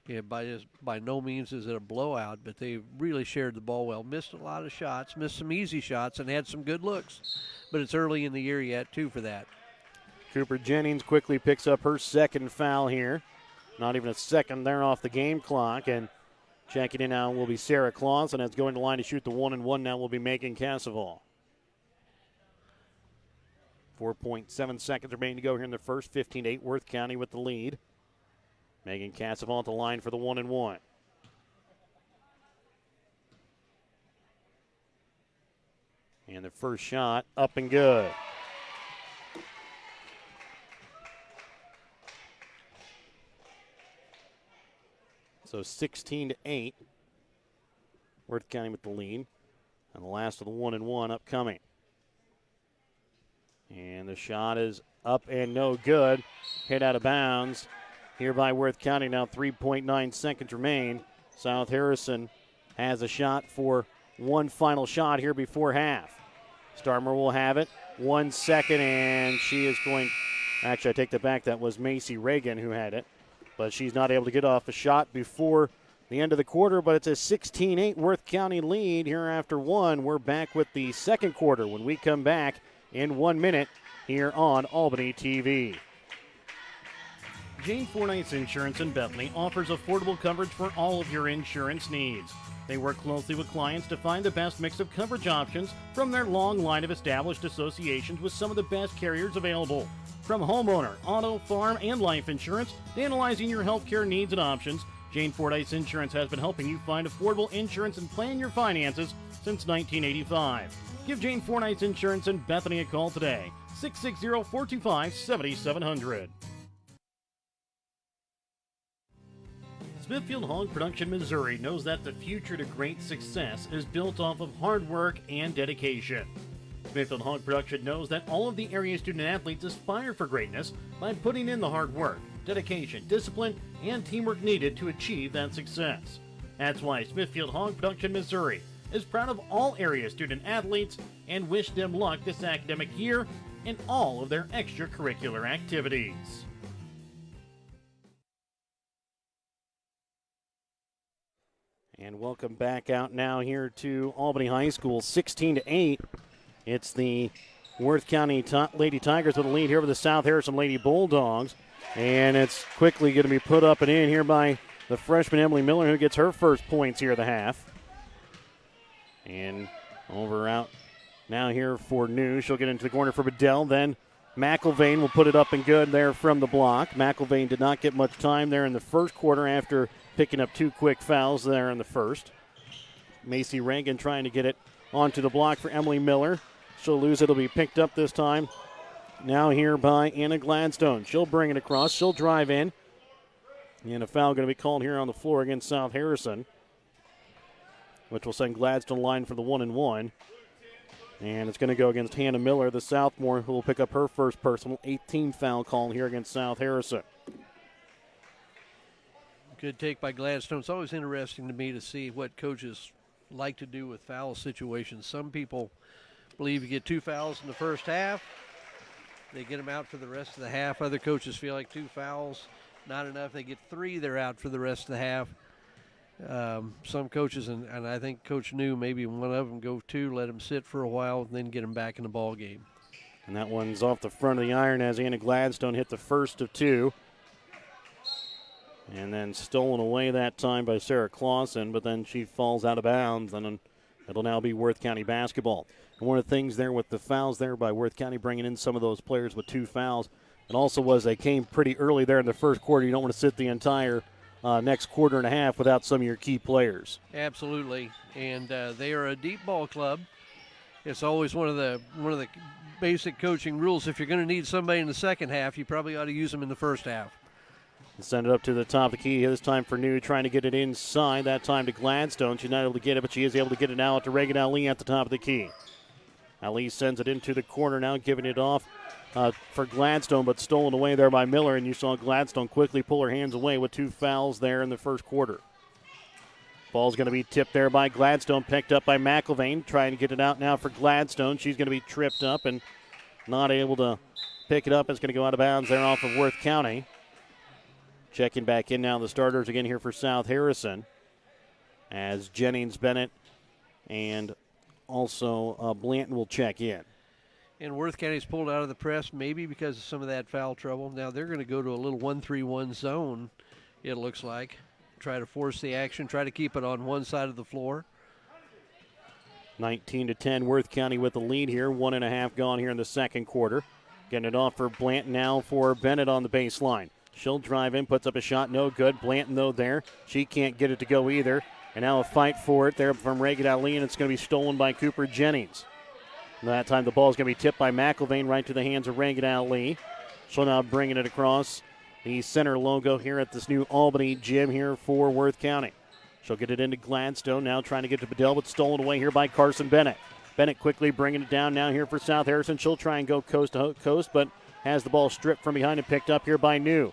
Yeah, by no means is it a blowout, but they really shared the ball well. Missed a lot of shots, missed some easy shots, and had some good looks. But it's early in the year yet, too, for that. Cooper Jennings quickly picks up her second foul here. Not even a second there off the game clock. And checking in now will be Sarah Clausen. That's going to line to shoot the 1-1 now will be Megan Casseval. 4.7 seconds remaining to go here in the first. 15-8 Worth County with the lead. Megan Casseval at the line for the 1-1. And the first shot up and good. So 16-8. Worth County with the lead. And the last of the 1-1 upcoming. And the shot is up and no good. Hit out of bounds here by Worth County. Now 3.9 seconds remain. South Harrison has a shot for one final shot here before half. Starmer will have it. 1 second, and she is going. Actually, I take that back. That was Macy Reagan who had it. But she's not able to get off a shot before the end of the quarter. But it's a 16-8 Worth County lead here after one. We're back with the second quarter when we come back in 1 minute here on Albany TV. Jane Fordyce Insurance in Bethany offers affordable coverage for all of your insurance needs. They work closely with clients to find the best mix of coverage options from their long line of established associations with some of the best carriers available. From homeowner, auto, farm, and life insurance to analyzing your healthcare needs and options, Jane Fordyce Insurance has been helping you find affordable insurance and plan your finances since 1985. Give Jane Fordyce Insurance in Bethany a call today, 660-425-7700. Smithfield Hog Production, Missouri knows that the future to great success is built off of hard work and dedication. Smithfield Hog Production knows that all of the area student-athletes aspire for greatness by putting in the hard work, dedication, discipline, and teamwork needed to achieve that success. That's why Smithfield Hog Production, Missouri is proud of all area student-athletes and wish them luck this academic year in all of their extracurricular activities. And welcome back out now here to Albany High School, 16-8. It's the Worth County Lady Tigers with a lead here over the South Harrison Lady Bulldogs. And it's quickly going to be put up and in here by the freshman Emily Miller, who gets her first points here of the half. And over out now here for New. She'll get into the corner for Bedell. Then McIlvain will put it up and good there from the block. McIlvain did not get much time there in the first quarter after picking up 2 quick fouls there in the first. Macy Reagan trying to get it onto the block for Emily Miller. She'll lose it. It'll be picked up this time. Now here by Anna Gladstone. She'll bring it across. She'll drive in. And a foul going to be called here on the floor against South Harrison, which will send Gladstone line for the 1-and-1. And it's going to go against Hannah Miller, the sophomore, who will pick up her first personal 18 foul call here against South Harrison. Good take by Gladstone. It's always interesting to me to see what coaches like to do with foul situations. Some people believe you get 2 fouls in the first half. They get them out for the rest of the half. Other coaches feel like 2 fouls, not enough. They get 3, they're out for the rest of the half. Some coaches, and I think Coach New, maybe one of them go 2, let them sit for a while, and then get them back in the ball game. And that one's off the front of the iron as Anna Gladstone hit the first of 2. And then stolen away that time by Sarah Clausen, but then she falls out of bounds, and it'll now be Worth County basketball. And one of the things there with the fouls there by Worth County bringing in some of those players with 2 fouls, it also was they came pretty early there in the first quarter. You don't want to sit the entire next quarter and a half without some of your key players. Absolutely, and they are a deep ball club. It's always one of the basic coaching rules. If you're going to need somebody in the second half, you probably ought to use them in the first half. Send it up to the top of the key. This time for New, trying to get it inside. That time to Gladstone. She's not able to get it, but she is able to get it now to Reagan Ali at the top of the key. Ali sends it into the corner now, giving it off for Gladstone, but stolen away there by Miller. And you saw Gladstone quickly pull her hands away with 2 fouls there in the first quarter. Ball's going to be tipped there by Gladstone, picked up by McIlvain. Trying to get it out now for Gladstone. She's going to be tripped up and not able to pick it up. It's going to go out of bounds there off of Worth County. Checking back in now, the starters again here for South Harrison, as Jennings, Bennett, and also Blanton will check in. And Worth County's pulled out of the press, maybe because of some of that foul trouble. Now they're going to go to a little 1-3-1 zone, it looks like. Try to force the action, try to keep it on one side of the floor. 19-10, Worth County with the lead here. 1.5 gone here in the second quarter. Getting it off for Blanton now for Bennett on the baseline. She'll drive in, puts up a shot, no good. Blanton, though, there. She can't get it to go either. And now a fight for it there from Reagan Ali, and it's going to be stolen by Cooper Jennings. And that time the ball is going to be tipped by McIlvain right to the hands of Reagan Ali. She'll now bringing it across the center logo here at this new Albany gym here for Worth County. She'll get it into Gladstone, now trying to get to Bedell, but stolen away here by Carson Bennett. Bennett quickly bringing it down now here for South Harrison. She'll try and go coast to coast, but has the ball stripped from behind and picked up here by New.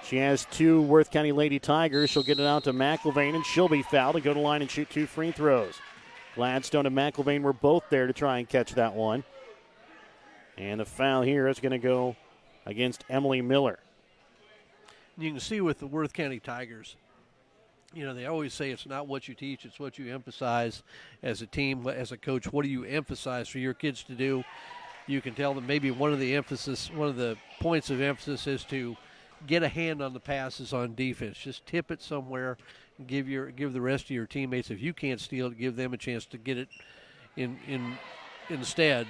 She has 2 Worth County Lady Tigers. She'll get it out to McIlvain, and she'll be fouled and go to line and shoot 2 free throws. Gladstone and McIlvain were both there to try and catch that one. And the foul here is going to go against Emily Miller. You can see with the Worth County Tigers, you know, they always say it's not what you teach, it's what you emphasize as a team, as a coach. What do you emphasize for your kids to do? You can tell them maybe one of the points of emphasis is to get a hand on the passes on defense. Just tip it somewhere and give the rest of your teammates, if you can't steal it, give them a chance to get it instead.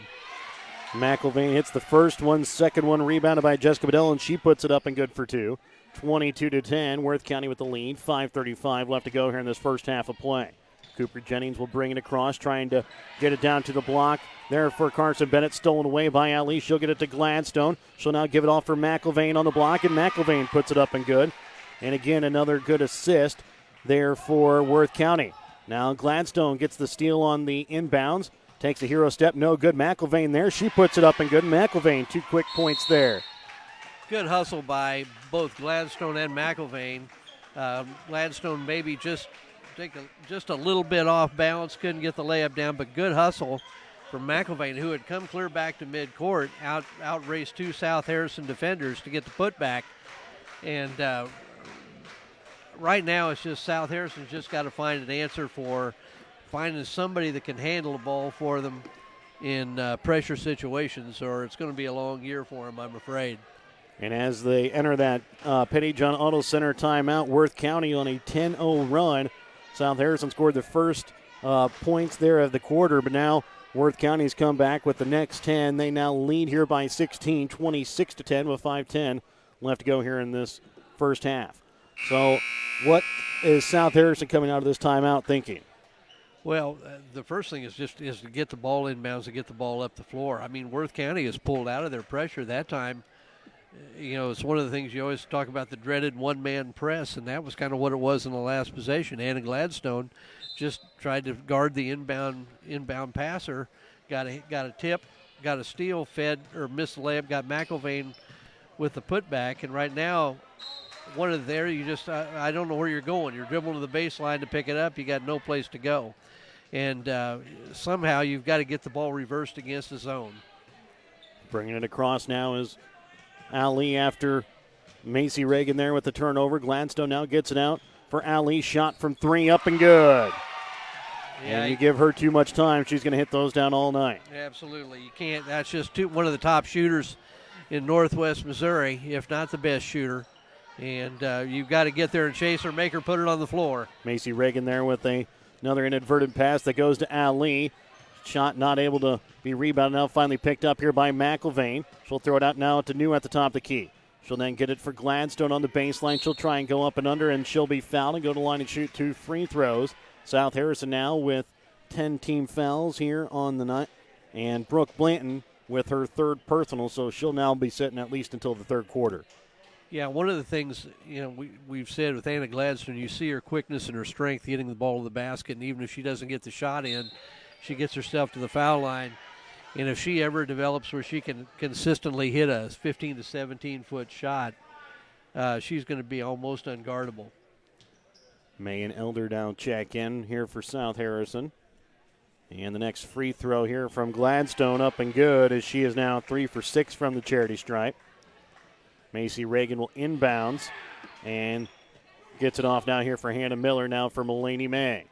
McIlvain hits the first one, second one rebounded by Jessica Bedell, and she puts it up and good for 2. 22-10, Worth County with the lead. 5:35 left to go here in this first half of play. Cooper Jennings will bring it across, trying to get it down to the block. There for Carson Bennett, stolen away by Ali. She'll get it to Gladstone. She'll now give it off for McIlvain on the block, and McIlvain puts it up and good. And again, another good assist there for Worth County. Now Gladstone gets the steal on the inbounds. Takes a hero step, no good. McIlvain there. She puts it up and good. McIlvain, 2 quick points there. Good hustle by both Gladstone and McIlvain. Gladstone maybe just a little bit off balance, couldn't get the layup down, but good hustle from McIlvain, who had come clear back to midcourt, outraced 2 South Harrison defenders to get the putback. And right now it's just South Harrison's just got to find an answer for finding somebody that can handle the ball for them in pressure situations, or it's going to be a long year for them, I'm afraid. And as they enter that Petty John Auto Center timeout, Worth County on a 10-0 run. South Harrison scored the first points there of the quarter, but now Worth County's come back with the next 10. They now lead here by 16, 26-10 with 5:10 left to go here in this first half. So what is South Harrison coming out of this timeout thinking? Well, the first thing is to get the ball inbounds and get the ball up the floor. I mean, Worth County has pulled out of their pressure that time. You know, it's one of the things you always talk about, the dreaded one-man press, and that was kind of what it was in the last possession. Anna Gladstone just tried to guard the inbound passer, got a tip, got a steal, fed or missed the layup, got McIlvain with the putback, and right now, one of there, you just I don't know where you're going. You're dribbling to the baseline to pick it up. You got no place to go, and somehow you've got to get the ball reversed against the zone. Bringing it across now is Ali after Macy Reagan there with the turnover. Gladstone now gets it out for Ali. Shot from 3 up and good. Yeah, and you give her too much time, she's going to hit those down all night. Absolutely. You can't. That's just one of the top shooters in Northwest Missouri, if not the best shooter. And you've got to get there and chase her, make her put it on the floor. Macy Reagan there with another inadvertent pass that goes to Ali. Shot not able to be rebounded. Now finally picked up here by McIlvain. She'll throw it out now to New at the top of the key. She'll then get it for Gladstone on the baseline. She'll try and go up and under, and she'll be fouled and go to the line and shoot 2 free throws. South Harrison now with 10 team fouls here on the night. And Brooke Blanton with her 3rd personal, so she'll now be sitting at least until the 3rd quarter. Yeah, one of the things, you know, we've said with Anna Gladstone, you see her quickness and her strength getting the ball to the basket, and even if she doesn't get the shot in, she gets herself to the foul line. And if she ever develops where she can consistently hit a 15 to 17-foot shot, she's going to be almost unguardable. Megan Elder down check in here for South Harrison. And the next free throw here from Gladstone up and good, as she is now 3 for 6 from the charity stripe. Macy Reagan will inbounds and gets it off now here for Hannah Miller, now for Mulaney May.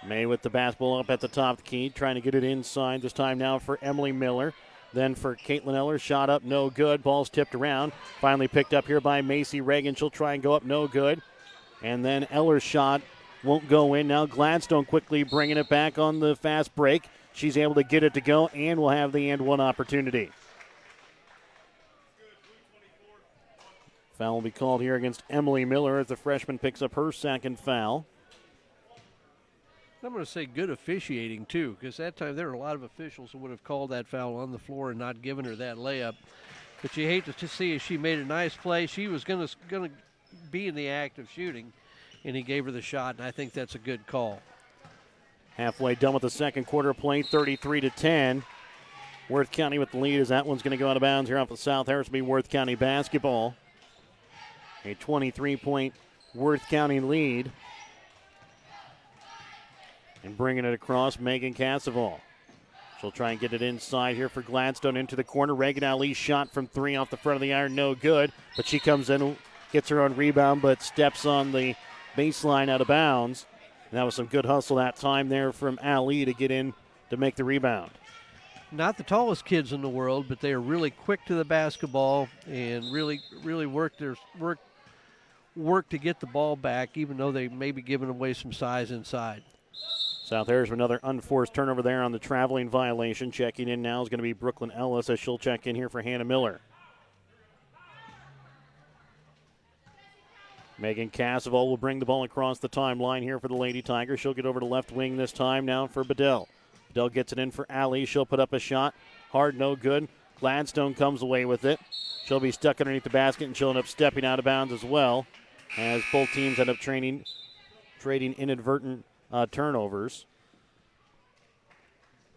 May with the basketball up at the top of the key, trying to get it inside, this time now for Emily Miller. Then for Caitlin Eller, shot up, no good. Ball's tipped around. Finally picked up here by Macy Reagan. She'll try and go up, no good. And then Eller's shot won't go in. Now Gladstone quickly bringing it back on the fast break. She's able to get it to go and will have the and one opportunity. Foul will be called here against Emily Miller as the freshman picks up her 2nd foul. I'm going to say good officiating, too, because that time there were a lot of officials who would have called that foul on the floor and not given her that layup. But you hate to see she made a nice play. She was going to be in the act of shooting, and he gave her the shot, and I think that's a good call. Halfway done with the 2nd quarter play, 33-10. Worth County with the lead as that one's going to go out of bounds here off of South Harrison. Be Worth County basketball. A 23-point Worth County lead. And bringing it across, Megan Casseval. She'll try and get it inside here for Gladstone into the corner. Reagan Ali shot from 3 off the front of the iron, no good. But she comes in, gets her own rebound, but steps on the baseline out of bounds. And that was some good hustle that time there from Ali to get in to make the rebound. Not the tallest kids in the world, but they are really quick to the basketball and really work to get the ball back, even though they may be giving away some size inside. South Harrison, another unforced turnover there on the traveling violation. Checking in now is going to be Brooklyn Ellis as she'll check in here for Hannah Miller. Megan Casseval will bring the ball across the timeline here for the Lady Tigers. She'll get over to left wing this time now for Bedell. Bedell gets it in for Ali. She'll put up a shot. Hard, no good. Gladstone comes away with it. She'll be stuck underneath the basket, and she'll end up stepping out of bounds as well, as both teams end up trading inadvertent turnovers.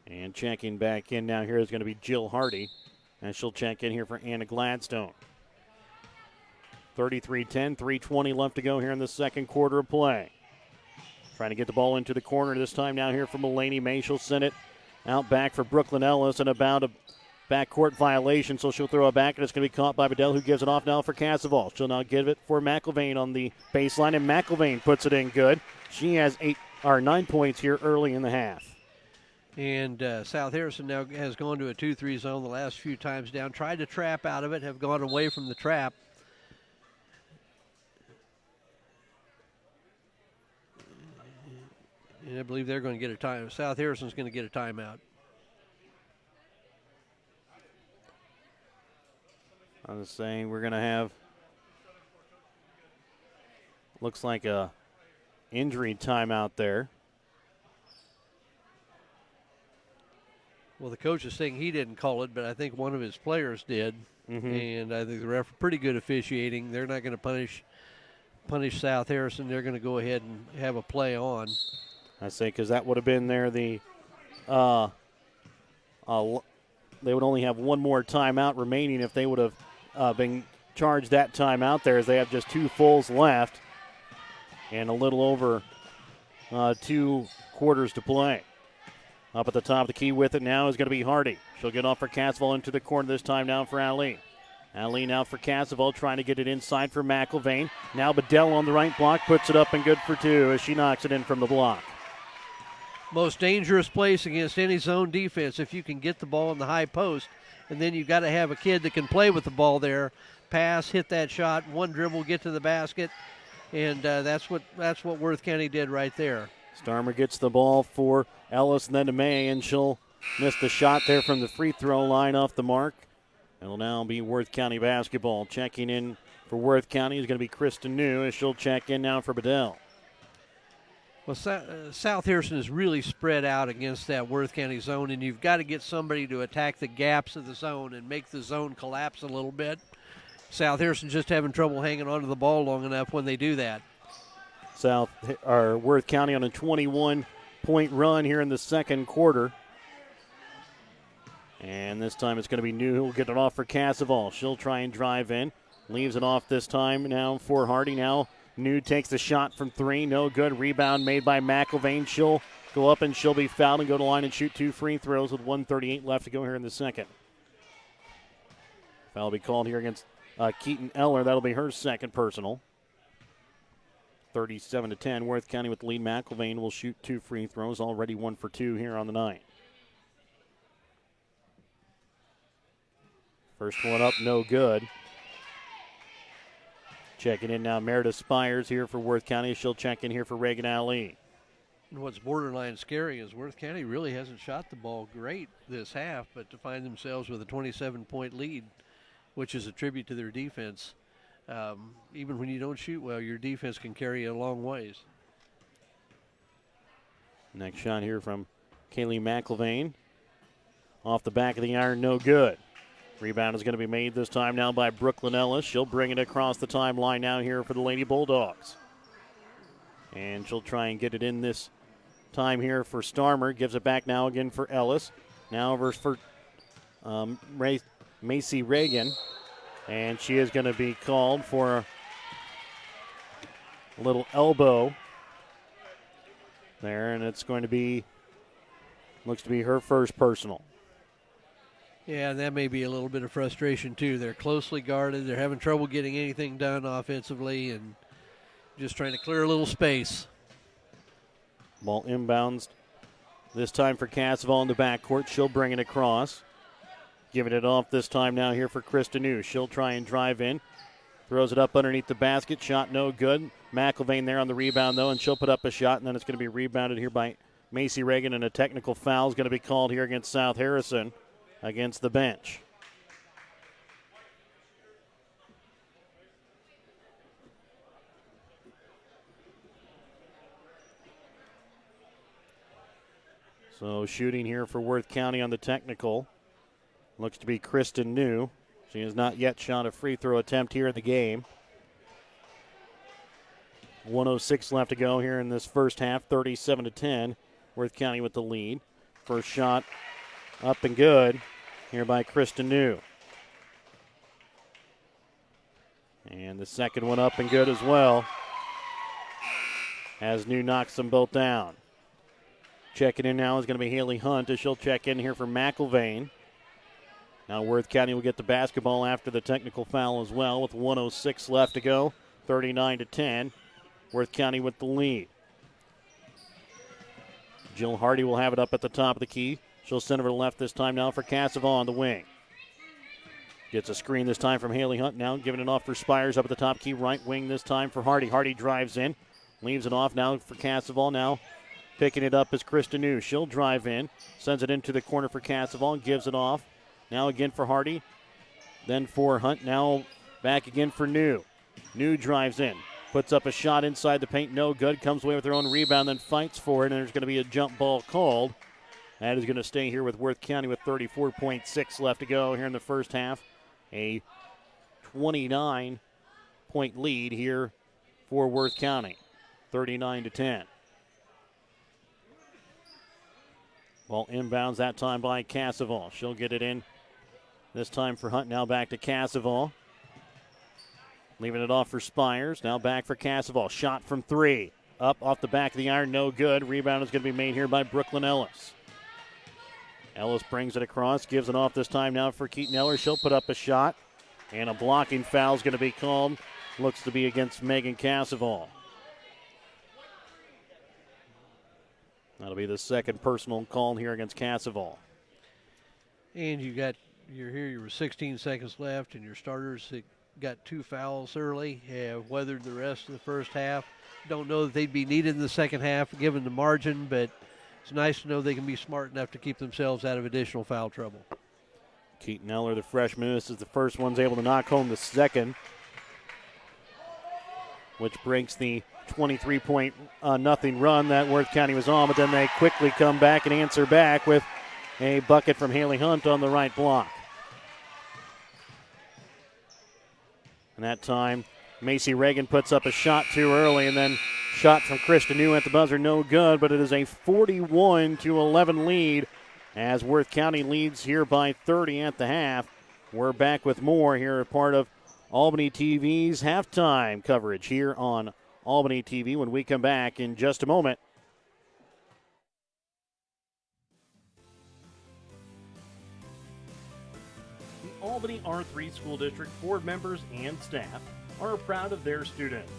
And checking back in now here is going to be Jill Hardy, and she'll check in here for Anna Gladstone. 33-10, 3:20 left to go here in the second quarter of play. Trying to get the ball into the corner this time now here for Mulaney May. She'll send it out back for Brooklyn Ellis, and about a backcourt violation, so she'll throw it back, and it's going to be caught by Bedell, who gives it off now for Casseval. She'll now give it for McIlvain on the baseline, and McIlvain puts it in good. She has 9 points here early in the half. And South Harrison now has gone to a 2-3 zone the last few times down. Tried to trap out of it, have gone away from the trap. And I believe they're going to get a time. South Harrison's going to get a timeout. I was saying we're going to have, looks like a injury timeout there. Well, the coach is saying he didn't call it, but I think one of his players did. And I think the ref pretty good officiating. They're not going to punish South Harrison. They're going to go ahead and have a play on. I say because that would have been there. They would only have one more timeout remaining if they would have been charged that timeout there, as they have just 2 fulls left and a little over 2 quarters to play. Up at the top of the key with it now is going to be Hardy. She'll get off for Casseval into the corner this time now for Ali. Ali now for Casseval, trying to get it inside for McIlvain. Now Bedell on the right block, puts it up and good for 2 as she knocks it in from the block. Most dangerous place against any zone defense if you can get the ball in the high post, and then you've got to have a kid that can play with the ball there, pass, hit that shot, one dribble, get to the basket, and that's what Worth County did right there. Starmer gets the ball for Ellis and then to May, and she'll miss the shot there from the free throw line off the mark. It'll now be Worth County basketball. Checking in for Worth County is going to be Kristen New, as she'll check in now for Bedell. Well, South Harrison is really spread out against that Worth County zone, and you've got to get somebody to attack the gaps of the zone and make the zone collapse a little bit. South Harrison just having trouble hanging onto the ball long enough when they do that. Worth County on a 21-point run here in the second quarter. And this time it's going to be New who will get it off for Casseval. She'll try and drive in. Leaves it off this time now for Hardy. Now New takes the shot from 3. No good. Rebound made by McIlvain. She'll go up and she'll be fouled and go to line and shoot 2 free throws with 1:38 left to go here in the second. Foul will be called here against Keaton Eller. That'll be her second personal. 37-10. Worth County with the lead. McIlvain will shoot 2 free throws. Already 1 for 2 here on the night. First one up, no good. Checking in now, Meredith Spires here for Worth County. She'll check in here for Reagan Ali. And what's borderline scary is Worth County really hasn't shot the ball great this half, but to find themselves with a 27-point lead, which is a tribute to their defense. Even when you don't shoot well, your defense can carry you a long ways. Next shot here from Kaylee McIlvain. Off the back of the iron, no good. Rebound is going to be made this time now by Brooklyn Ellis. She'll bring it across the timeline now here for the Lady Bulldogs. And she'll try and get it in this time here for Starmer. Gives it back now again for Ellis. Now over for Macy Reagan. And she is going to be called for a little elbow there. And it's going to be, looks to be her first personal. Yeah, and that may be a little bit of frustration, too. They're closely guarded. They're having trouble getting anything done offensively and just trying to clear a little space. Ball inbounds this time for Casseval in the backcourt. She'll bring it across. Giving it off this time now here for Krista New. She'll try and drive in. Throws it up underneath the basket. Shot no good. McIlvain there on the rebound, though, and she'll put up a shot, and then it's going to be rebounded here by Macy Reagan, and a technical foul is going to be called here against South Harrison. Against the bench. So shooting here for Worth County on the technical. Looks to be Kristen New. She has not yet shot a free throw attempt here in the game. 1:06 left to go here in this first half, 37-10. Worth County with the lead. First shot up and good here by Kristen New. And the second one up and good as well, as New knocks them both down. Checking in now is going to be Haley Hunt, as she'll check in here for McIlvain. Now Worth County will get the basketball after the technical foul as well, with 1:06 left to go, 39-10. Worth County with the lead. Jill Hardy will have it up at the top of the key. She'll send over to the left this time now for Cassava on the wing. Gets a screen this time from Haley Hunt now, giving it off for Spires up at the top key. Right wing this time for Hardy. Hardy drives in, leaves it off now for Cassava. Now picking it up is Krista New. She'll drive in, sends it into the corner for Cassava, gives it off. Now again for Hardy, then for Hunt. Now back again for New. New drives in, puts up a shot inside the paint, no good. Comes away with her own rebound, then fights for it, and there's going to be a jump ball called. That is going to stay here with Worth County with 34.6 left to go here in the first half. A 29-point lead here for Worth County, 39-10. Ball inbounds that time by Cassaval. She'll get it in this time for Hunt. Now back to Cassaval. Leaving it off for Spires. Now back for Cassaval. Shot from three. Up off the back of the iron. No good. Rebound is going to be made here by Brooklyn Ellis. Ellis brings it across. Gives it off this time now for Keaton Eller. She'll put up a shot. And a blocking foul is going to be called. Looks to be against Megan Cassaval. That'll be the second personal call here against Cassaval. And you're here, you were 16 seconds left, and your starters got two fouls early, have weathered the rest of the first half. Don't know that they'd be needed in the second half given the margin, but it's nice to know they can be smart enough to keep themselves out of additional foul trouble. Keaton Eller, the freshman, this is the first one's able to knock home the second, which breaks the 23-point nothing run that Worth County was on, but then they quickly come back and answer back with a bucket from Haley Hunt on the right block. And that time, Macy Reagan puts up a shot too early, and then shot from Krista New at the buzzer, no good, but it is a 41-11 lead as Worth County leads here by 30 at the half. We're back with more here, part of Albany TV's halftime coverage here on Albany TV when we come back in just a moment. The Albany R3 School District board members and staff are proud of their students.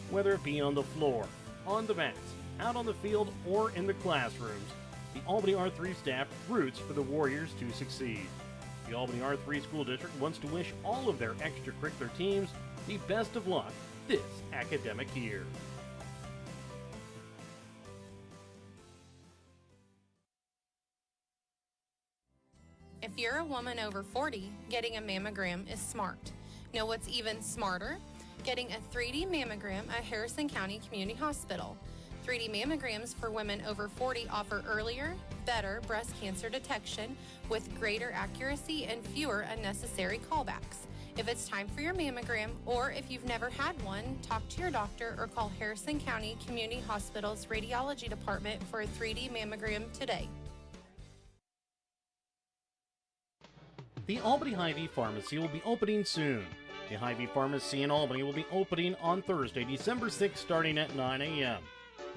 Whether it be on the floor, on the mats, out on the field, or in the classrooms, the Albany R3 staff roots for the Warriors to succeed. The Albany R3 School District wants to wish all of their extracurricular teams the best of luck this academic year. If you're a woman over 40, getting a mammogram is smart. Know what's even smarter? Getting a 3D mammogram at Harrison County Community Hospital. 3D mammograms for women over 40 offer earlier, better breast cancer detection with greater accuracy and fewer unnecessary callbacks. If it's time for your mammogram, or if you've never had one, talk to your doctor or call Harrison County Community Hospital's Radiology Department for a 3D mammogram today. The Albany Hy-Vee Pharmacy will be opening soon. The Hy-Vee Pharmacy in Albany will be opening on Thursday, December 6th, starting at 9 a.m.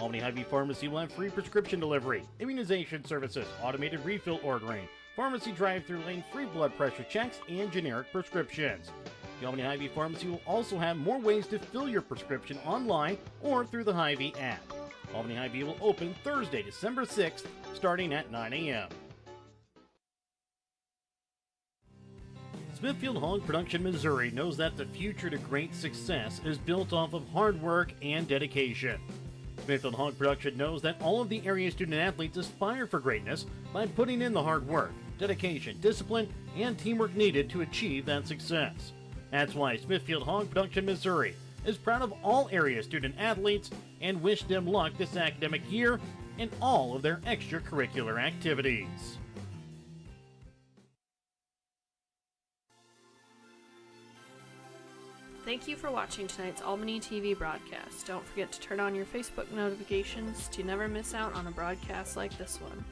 Albany Hy-Vee Pharmacy will have free prescription delivery, immunization services, automated refill ordering, pharmacy drive-through lane, free blood pressure checks, and generic prescriptions. The Albany Hy-Vee Pharmacy will also have more ways to fill your prescription online or through the Hy-Vee app. Albany Hy-Vee will open Thursday, December 6th, starting at 9 a.m. Smithfield Hog Production, Missouri knows that the future to great success is built off of hard work and dedication. Smithfield Hog Production knows that all of the area student-athletes aspire for greatness by putting in the hard work, dedication, discipline, and teamwork needed to achieve that success. That's why Smithfield Hog Production, Missouri is proud of all area student-athletes and wish them luck this academic year in all of their extracurricular activities. Thank you for watching tonight's Albany TV broadcast. Don't forget to turn on your Facebook notifications to never miss out on a broadcast like this one.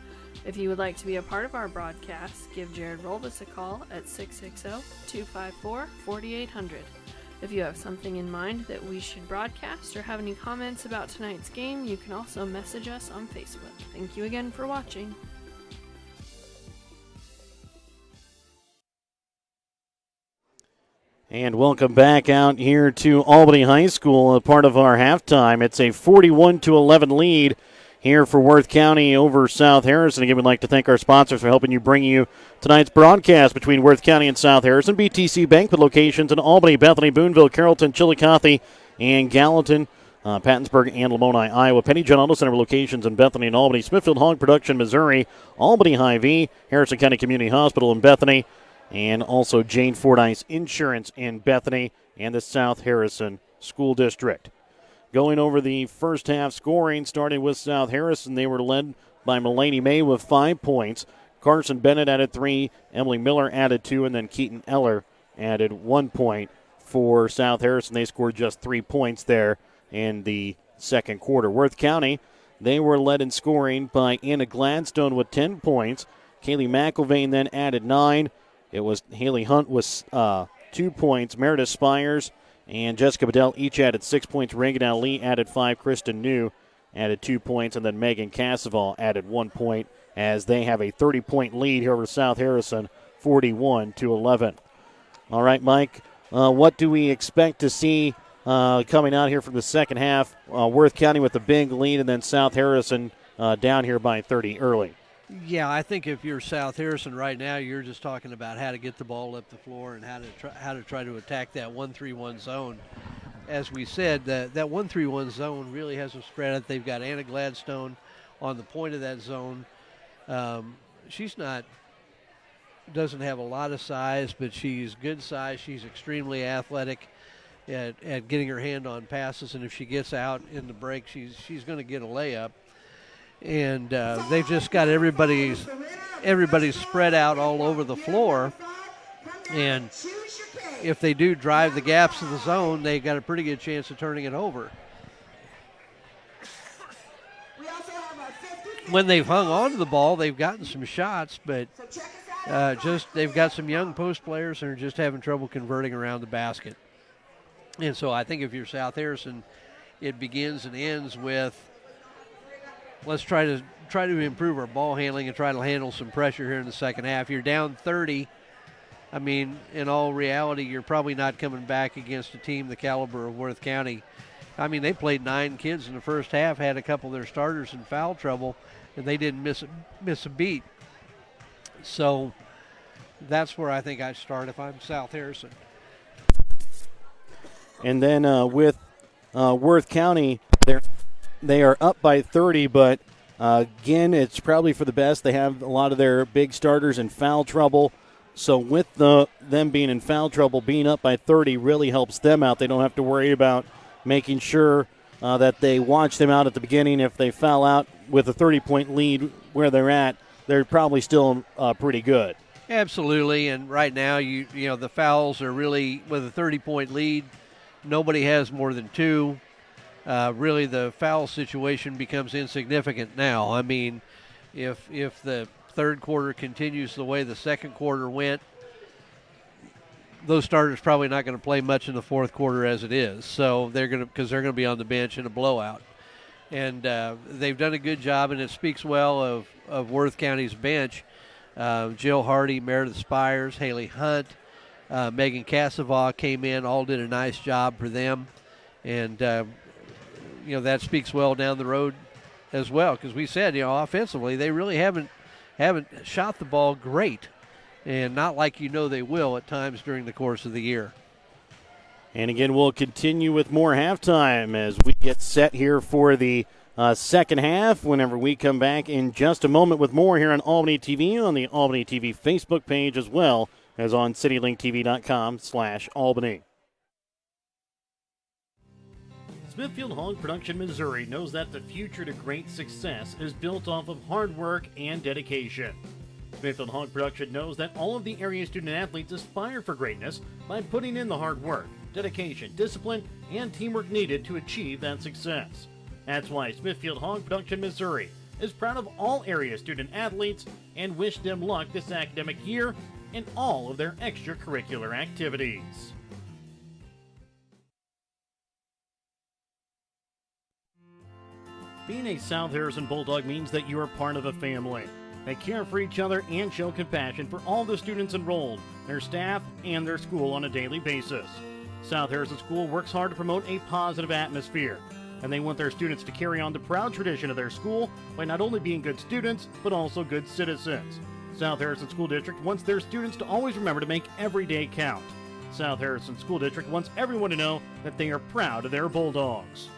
If you would like to be a part of our broadcast, give Jared Rolvis a call at 660-254-4800. If you have something in mind that we should broadcast or have any comments about tonight's game, you can also message us on Facebook. Thank you again for watching. And welcome back out here to Albany High School, a part of our halftime. It's a 41-11 lead here for Worth County over South Harrison. Again, we'd like to thank our sponsors for helping you bring you tonight's broadcast between Worth County and South Harrison. BTC Bank with locations in Albany, Bethany, Boonville, Carrollton, Chillicothe, and Gallatin, Pattonsburg, and Lamoni, Iowa. Penny John Auto Center locations in Bethany and Albany. Smithfield Hog Production, Missouri. Albany Hy-Vee, Harrison County Community Hospital in Bethany. And also Jane Fordyce Insurance in Bethany and the South Harrison School District. Going over the first half scoring, starting with South Harrison, they were led by Mulaney May with 5 points. Carson Bennett added 3, Emily Miller added 2, and then Keaton Eller added 1 point for South Harrison. They scored just 3 points there in the second quarter. Worth County, they were led in scoring by Anna Gladstone with 10 points. Kaylee McIlvain then added 9. It was Haley Hunt with 2 points. Meredith Spires and Jessica Bedell each added 6 points. Reagan Ali added 5. Kristen New added 2 points. And then Megan Cassaval added 1 point as they have a 30-point lead here over South Harrison, 41-11. All right, Mike, what do we expect to see coming out here from the second half? Worth County with a big lead, and then South Harrison down here by 30 early. Yeah, I think if you're South Harrison right now, you're just talking about how to get the ball up the floor and how to try to attack that 1-3-1 zone. As we said, that 1-3-1 zone really has them spread out. They've got Anna Gladstone on the point of that zone. Doesn't have a lot of size, but she's good size. She's extremely athletic at getting her hand on passes, and if she gets out in the break, she's going to get a layup. And they've just got everybody's spread out all over the floor. And if they do drive the gaps of the zone, they got a pretty good chance of turning it over. When they've hung on to the ball, they've gotten some shots, but they've got some young post players and are just having trouble converting around the basket. And so I think if you're South Harrison, it begins and ends with, let's try to improve our ball handling and try to handle some pressure here in the second half. You're down 30. I mean, in all reality, you're probably not coming back against a team the caliber of Worth County. I mean, they played 9 kids in the first half, had a couple of their starters in foul trouble, and they didn't miss a beat. So that's where I think I'd start if I'm South Harrison. And then with Worth County, they are up by 30, but again, it's probably for the best. They have a lot of their big starters in foul trouble. So with them being in foul trouble, being up by 30 really helps them out. They don't have to worry about making sure that they watch them out at the beginning. If they foul out with a 30-point lead where they're at, they're probably still pretty good. Absolutely, and right now, you know the fouls are really, with a 30-point lead, nobody has more than 2. Really, the foul situation becomes insignificant now. I mean, if the third quarter continues the way the second quarter went, those starters probably not going to play much in the fourth quarter as it is. So they're going to be on the bench in a blowout, and they've done a good job, and it speaks well of Worth County's bench. Jill Hardy, Meredith Spires, Haley Hunt, Megan Cassaval came in, all did a nice job for them, and that speaks well down the road as well, because we said, offensively, they really haven't shot the ball great, and not like they will at times during the course of the year. And again, we'll continue with more halftime as we get set here for the second half whenever we come back in just a moment with more here on Albany TV, on the Albany TV Facebook page, as well as on citylinktv.com/Albany. Smithfield Hog Production, Missouri knows that the future to great success is built off of hard work and dedication. Smithfield Hog Production knows that all of the area student athletes aspire for greatness by putting in the hard work, dedication, discipline, and teamwork needed to achieve that success. That's why Smithfield Hog Production, Missouri is proud of all area student athletes and wish them luck this academic year in all of their extracurricular activities. Being a South Harrison Bulldog means that you are part of a family. They care for each other and show compassion for all the students enrolled, their staff, and their school on a daily basis. South Harrison School works hard to promote a positive atmosphere, and they want their students to carry on the proud tradition of their school by not only being good students, but also good citizens. South Harrison School District wants their students to always remember to make every day count. South Harrison School District wants everyone to know that they are proud of their Bulldogs.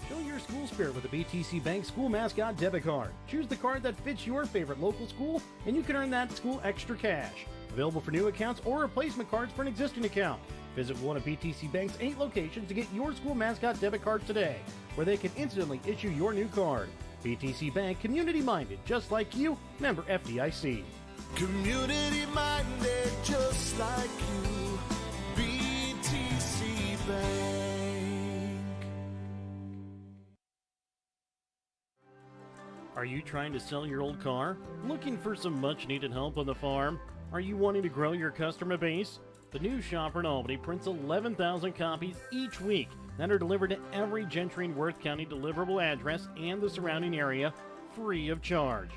Show your school spirit with the BTC Bank School Mascot Debit Card. Choose the card that fits your favorite local school, and you can earn that school extra cash. Available for new accounts or replacement cards for an existing account. Visit one of BTC Bank's 8 locations to get your school mascot debit card today, where they can instantly issue your new card. BTC Bank, community-minded, just like you, member FDIC. Community-minded, just like you, BTC Bank. Are you trying to sell your old car? Looking for some much-needed help on the farm? Are you wanting to grow your customer base? The New Shopper in Albany prints 11,000 copies each week that are delivered to every Gentry and Worth County deliverable address and the surrounding area free of charge.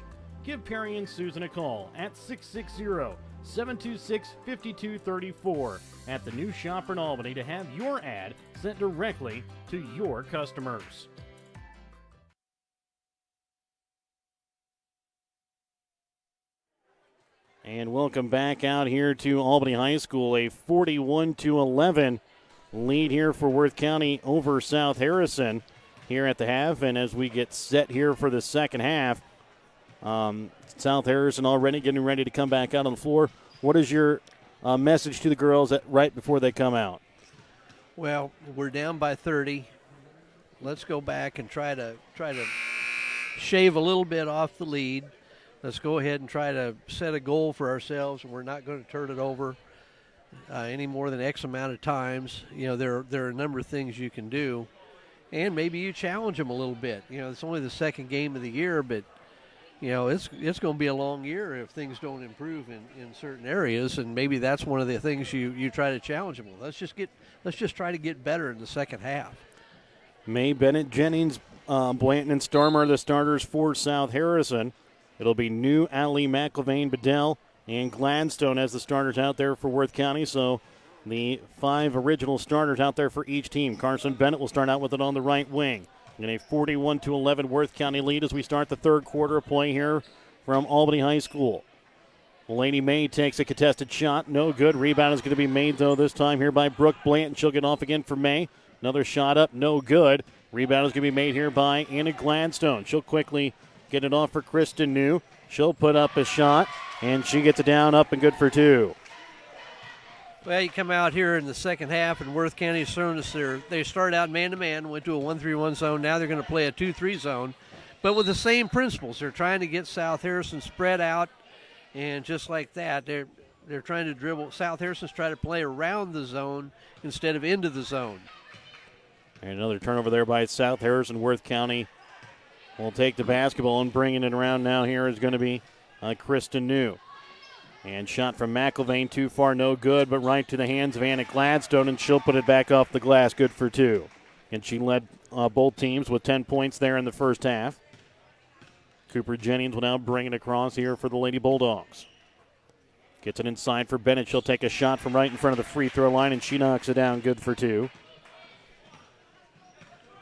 Give Perry and Susan a call at 660-726-5234 at the New Shopper in Albany to have your ad sent directly to your customers. And welcome back out here to Albany High School. A 41-11 lead here for Worth County over South Harrison here at the half. And as we get set here for the second half, South Harrison already getting ready to come back out on the floor. What is your message to the girls right before they come out? Well, we're down by 30. Let's go back and try to shave a little bit off the lead. Let's go ahead and try to set a goal for ourselves, and we're not going to turn it over any more than X amount of times. You know, there are a number of things you can do, and maybe you challenge them a little bit. You know, it's only the second game of the year, but you know it's going to be a long year if things don't improve in certain areas, and maybe that's one of the things you try to challenge them with. Let's just try to get better in the second half. May, Bennett, Jennings, Blanton, and Storm are the starters for South Harrison. It'll be New, Alley, McIlvain, Bedell, and Gladstone as the starters out there for Worth County. So the 5 original starters out there for each team. Carson Bennett will start out with it on the right wing. In a 41-11 Worth County lead as we start the third quarter of play here from Albany High School. Lady May takes a contested shot. No good. Rebound is going to be made, though, this time here by Brooke Blanton. She'll get off again for May. Another shot up. No good. Rebound is going to be made here by Anna Gladstone. She'll quickly get it off for Kristen New. She'll put up a shot, and she gets it down, up and good for 2. Well, you come out here in the second half, and Worth County's thrown us there. They started out man-to-man, went to a 1-3-1 zone. Now they're going to play a 2-3 zone, but with the same principles. They're trying to get South Harrison spread out, and just like that, they're trying to dribble. South Harrison's trying to play around the zone instead of into the zone. And another turnover there by South Harrison. Worth County will take the basketball, and bringing it around now here is going to be Kristen New. And shot from McIlvain, too far, no good, but right to the hands of Anna Gladstone, and she'll put it back off the glass, good for 2. And she led both teams with 10 points there in the first half. Cooper Jennings will now bring it across here for the Lady Bulldogs. Gets it inside for Bennett. She'll take a shot from right in front of the free throw line, and she knocks it down, good for 2.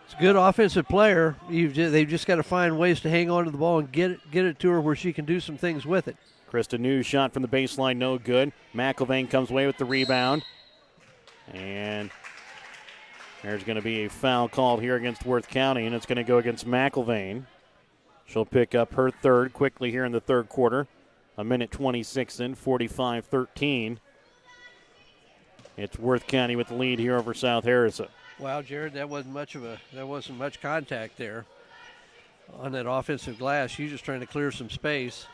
It's a good offensive player. They've just got to find ways to hang on to the ball and get it to her where she can do some things with it. Krista New shot from the baseline, no good. McIlvain comes away with the rebound. And there's going to be a foul called here against Worth County, and it's going to go against McIlvain. She'll pick up her third quickly here in the third quarter. A minute 26 in, 45-13. It's Worth County with the lead here over South Harrison. Wow, Jared, that wasn't much contact there on that offensive glass. She's just trying to clear some space.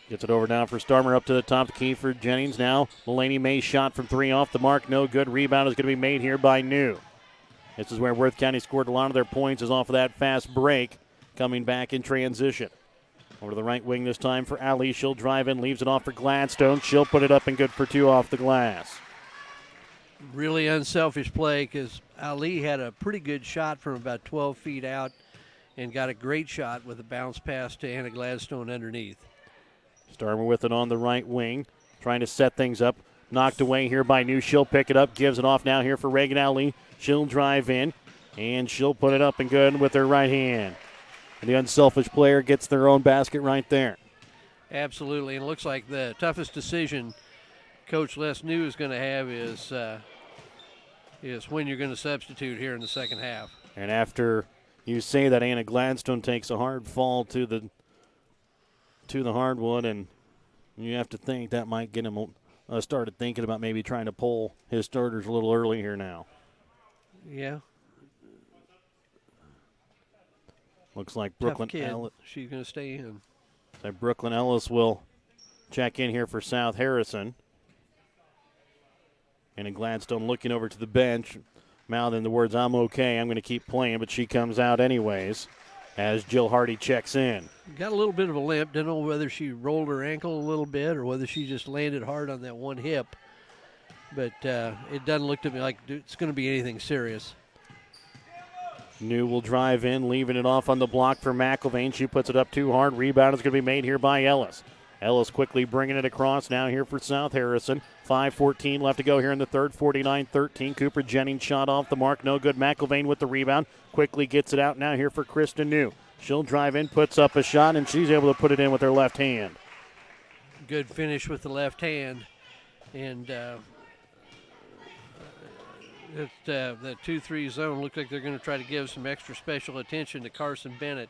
Gets it over now for Starmer up to the top of the key for Jennings. Now Mulaney May shot from 3 off the mark. No good. Rebound is going to be made here by New. This is where Worth County scored a lot of their points, is off of that fast break coming back in transition. Over to the right wing this time for Ali. She'll drive in, leaves it off for Gladstone. She'll put it up and good for 2 off the glass. Really unselfish play because Ali had a pretty good shot from about 12 feet out and got a great shot with a bounce pass to Anna Gladstone underneath. Starmer with it on the right wing, trying to set things up. Knocked away here by New. She'll pick it up, gives it off now here for Reagan Ali. She'll drive in, and she'll put it up and good with her right hand. And the unselfish player gets their own basket right there. Absolutely, and it looks like the toughest decision Coach Les New is going to have is when you're going to substitute here in the second half. And after you say that, Anna Gladstone takes a hard fall to the hardwood, and you have to think that might get him started thinking about maybe trying to pull his starters a little early here now. Yeah. Looks like Brooklyn Ellis. She's going to stay in. So Brooklyn Ellis will check in here for South Harrison. And Gladstone looking over to the bench, mouthing the words, "I'm okay, I'm going to keep playing," but she comes out anyways as Jill Hardy checks in. Got a little bit of a limp. Don't know whether she rolled her ankle a little bit or whether she just landed hard on that one hip. But it doesn't look to me like it's going to be anything serious. New will drive in, leaving it off on the block for McIlvain. She puts it up too hard. Rebound is going to be made here by Ellis. Ellis quickly bringing it across now here for South Harrison. 5:14 left to go here in the third. 49-13. Cooper Jennings shot off the mark. No good. McIlvain with the rebound. Quickly gets it out now here for Kristen New. She'll drive in, puts up a shot, and she's able to put it in with her left hand. Good finish with the left hand. And the 2-3 zone looks like they're going to try to give some extra special attention to Carson Bennett.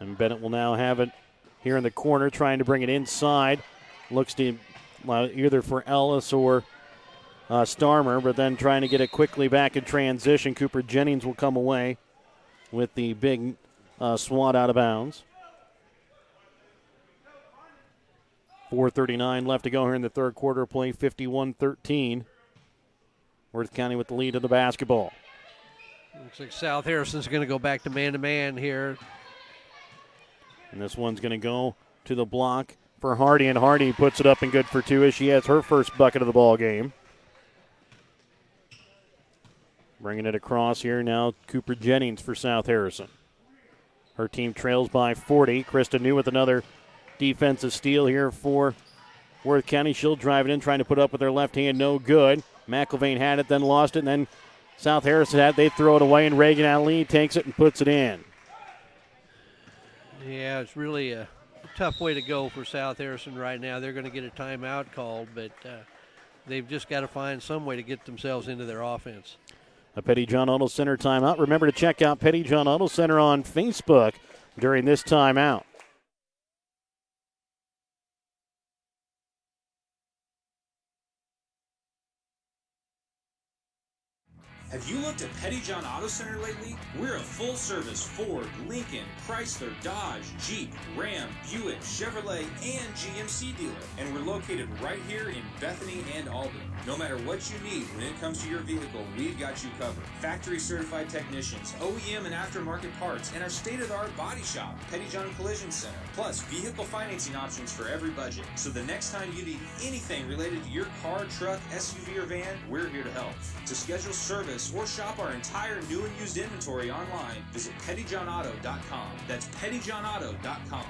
And Bennett will now have it here in the corner, trying to bring it inside. Looks to either for Ellis or Starmer, but then trying to get it quickly back in transition. Cooper Jennings will come away with the big swat out of bounds. 4:39 left to go here in the third quarter of play. 51-13. Worth County with the lead of the basketball. Looks like South Harrison's going to go back to man-to-man here. And this one's going to go to the block for Hardy, and Hardy puts it up and good for 2 as she has her first bucket of the ball game. Bringing it across here now, Cooper Jennings for South Harrison. Her team trails by 40. Krista New with another defensive steal here for Worth County. She'll drive it in, trying to put up with her left hand, no good. McIlvain had it, then lost it, and then South Harrison had it. They throw it away, and Reagan Ali takes it and puts it in. Yeah, it's really a tough way to go for South Harrison right now. They're going to get a timeout called, but they've just got to find some way to get themselves into their offense. A Petty John Auto Center timeout. Remember to check out Petty John Auto Center on Facebook during this timeout. Have you looked at Petty John Auto Center lately? We're a full-service Ford, Lincoln, Chrysler, Dodge, Jeep, Ram, Buick, Chevrolet, and GMC dealer. And we're located right here in Bethany and Albany. No matter what you need when it comes to your vehicle, we've got you covered. Factory-certified technicians, OEM and aftermarket parts, and our state-of-the-art body shop, Petty John Collision Center. Plus, vehicle financing options for every budget. So the next time you need anything related to your car, truck, SUV, or van, we're here to help. To schedule service or shop our entire new and used inventory online, visit pettyjohnauto.com. That's pettyjohnauto.com.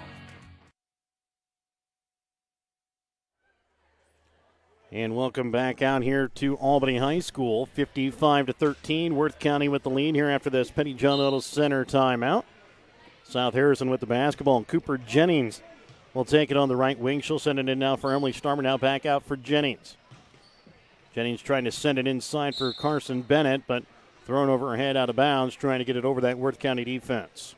And welcome back out here to Albany High School. 55-13. Worth County with the lead here after this Petty John Auto Center timeout. South Harrison with the basketball. And Cooper Jennings will take it on the right wing. She'll send it in now for Emily Starmer. Now back out for Jennings. Jennings trying to send it inside for Carson Bennett, but thrown over her head out of bounds, trying to get it over that Worth County defense.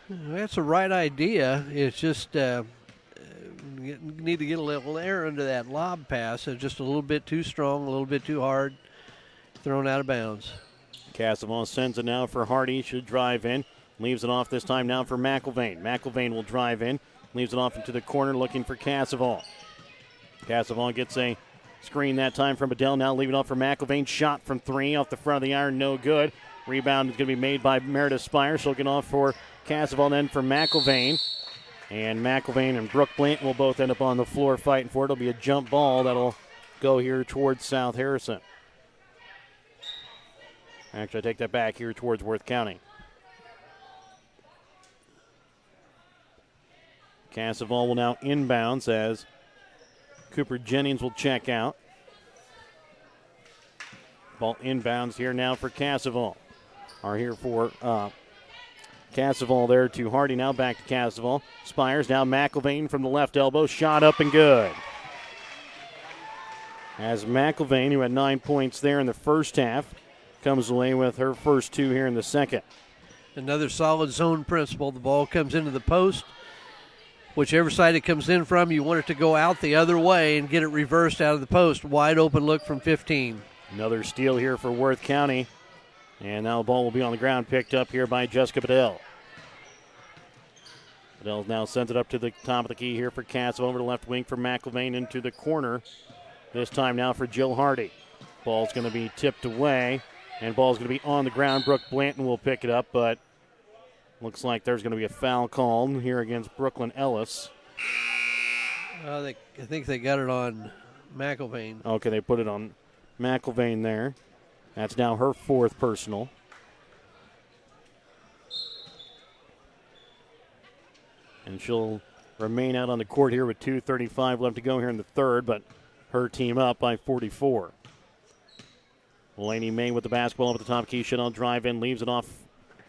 That's the right idea. It's just need to get a little air under that lob pass. It's just a little bit too strong, a little bit too hard, thrown out of bounds. Cassavant sends it now for Hardy. Should drive in. Leaves it off this time now for McIlvain. McIlvain will drive in. Leaves it off into the corner looking for Casavall. Casavall gets a screen that time from Adele. Now leaving off for McIlvain. Shot from 3 off the front of the iron. No good. Rebound is going to be made by Meredith Spires. She'll get off for Casavall, then for McIlvain. And McIlvain and Brooke Blanton will both end up on the floor fighting for it. It'll be a jump ball that'll go here towards South Harrison. Actually, I take that back here towards Worth County. Casavall will now inbounds as Cooper Jennings will check out. Ball inbounds here now for Casavall. Are here for Casavall there to Hardy. Now back to Casavall. Spires now McIlvain from the left elbow. Shot up and good. As McIlvain, who had 9 points there in the first half, comes away with her first 2 here in the second. Another solid zone principle. The ball comes into the post. Whichever side it comes in from, you want it to go out the other way and get it reversed out of the post. Wide open look from 15. Another steal here for Worth County. And now the ball will be on the ground, picked up here by Jessica Bedell. Bedell now sends it up to the top of the key here for Cass. Over the left wing for McIlvain into the corner. This time now for Jill Hardy. Ball's going to be tipped away, and ball's going to be on the ground. Brooke Blanton will pick it up, but looks like there's going to be a foul called here against Brooklyn Ellis. I think they got it on McIlvain. Okay, they put it on McIlvain there. That's now her 4th personal. And she'll remain out on the court here with 2:35 left to go here in the third, but her team up by 44. Mulaney May with the basketball up at the top key. Chanel drive in, leaves it off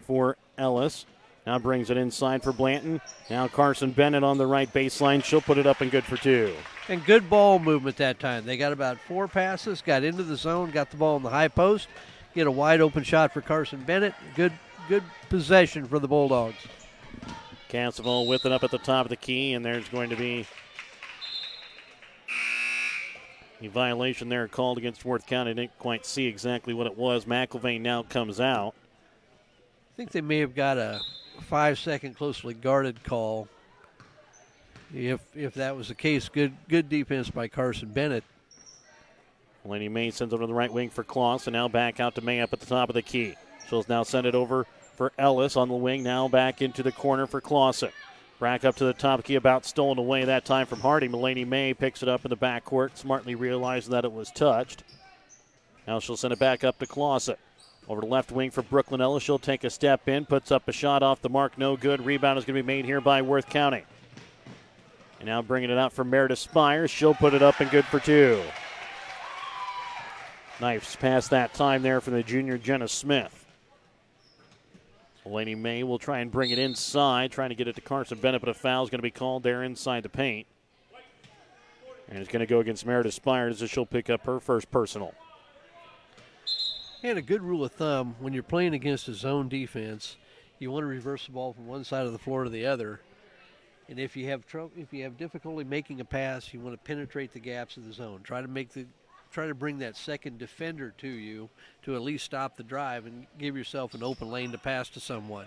for Ellis. Now brings it inside for Blanton. Now Carson Bennett on the right baseline. She'll put it up and good for 2. And good ball movement that time. They got about 4 passes, got into the zone, got the ball in the high post, get a wide open shot for Carson Bennett. Good possession for the Bulldogs. Casavall with it up at the top of the key, and there's going to be a violation there called against Worth County. Didn't quite see exactly what it was. McIlvain now comes out. I think they may have got a 5-second closely guarded call. If that was the case, good defense by Carson Bennett. Mulaney May sends it to the right wing for Kloss, and now back out to May up at the top of the key. She'll now send it over for Ellis on the wing, now back into the corner for Clausen. Back up to the top key, about stolen away that time from Hardy. Mulaney May picks it up in the backcourt, smartly realizing that it was touched. Now she'll send it back up to Clausen. Over the left wing for Brooklyn Ellis. She'll take a step in, puts up a shot off the mark, no good. Rebound is going to be made here by Worth County. And now bringing it out for Meredith Spires. She'll put it up and good for 2. Nice pass that time there from the junior Jenna Smith. Mulaney May will try and bring it inside, trying to get it to Carson Bennett, but a foul is going to be called there inside the paint. And it's going to go against Meredith Spires as she'll pick up her first personal. And a good rule of thumb, when you're playing against a zone defense, you want to reverse the ball from one side of the floor to the other. And if you have difficulty making a pass, you want to penetrate the gaps of the zone. Try to bring that second defender to you to at least stop the drive and give yourself an open lane to pass to someone.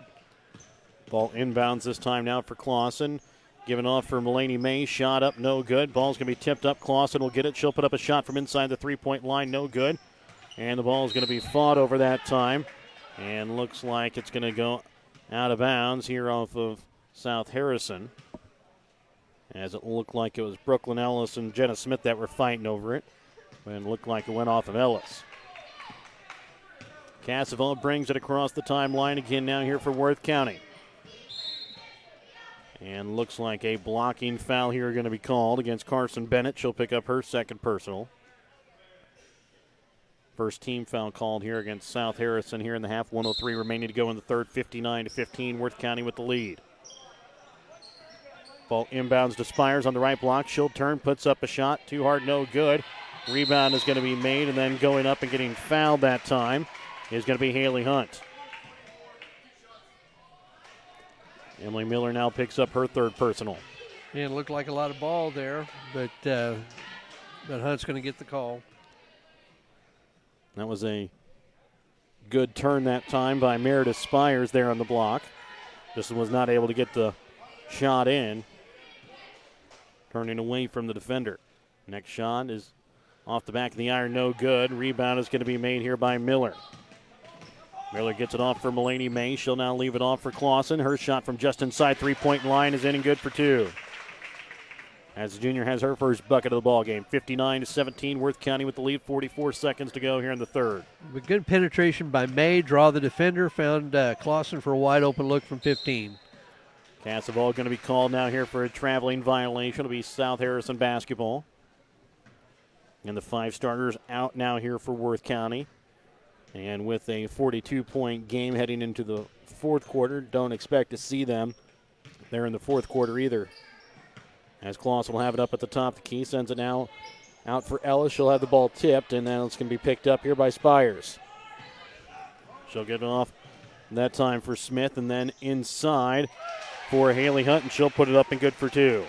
Ball inbounds this time now for Clausen. Given off for Mulaney May. Shot up, no good. Ball's going to be tipped up. Clausen will get it. She'll put up a shot from inside the three-point line, no good. And the ball is going to be fought over that time. And looks like it's going to go out of bounds here off of South Harrison. As it looked like it was Brooklyn Ellis and Jenna Smith that were fighting over it. And it looked like it went off of Ellis. Casavall brings it across the timeline again now here for Worth County. And looks like a blocking foul here going to be called against Carson Bennett. She'll pick up her second personal. First team foul called here against South Harrison here in the half. 1:03 remaining to go in the third. 59-15. Worth County with the lead. Ball inbounds to Spires on the right block. She'll turn, puts up a shot. Too hard, no good. Rebound is going to be made, and then going up and getting fouled that time is going to be Haley Hunt. Emily Miller now picks up her third personal. Yeah, it looked like a lot of ball there, but Hunt's going to get the call. That was a good turn that time by Meredith Spires there on the block. Just was not able to get the shot in. turning away from the defender. Next shot is off the back of the iron, no good. Rebound is going to be made here by Miller. Miller gets it off for Mulaney May. She'll now leave it off for Clausen. Her shot from just inside three-point line is in and good for two. As the junior has her first bucket of the ball game. 59-17, Worth County with the lead. 44 seconds to go here in the third. With good penetration by May, draw the defender, found Clausen for a wide open look from 15. Casabal going to be called now here for a traveling violation. It'll be South Harrison basketball. And the five starters out now here for Worth County. And with a 42-point game heading into the fourth quarter, don't expect to see them there in the fourth quarter either. As Clausen will have it up at the top, the key sends it now out for Ellis. She'll have the ball tipped, and then it's going to be picked up here by Spires. She'll get it off that time for Smith, and then inside for Haley Hunt, and she'll put it up and good for two.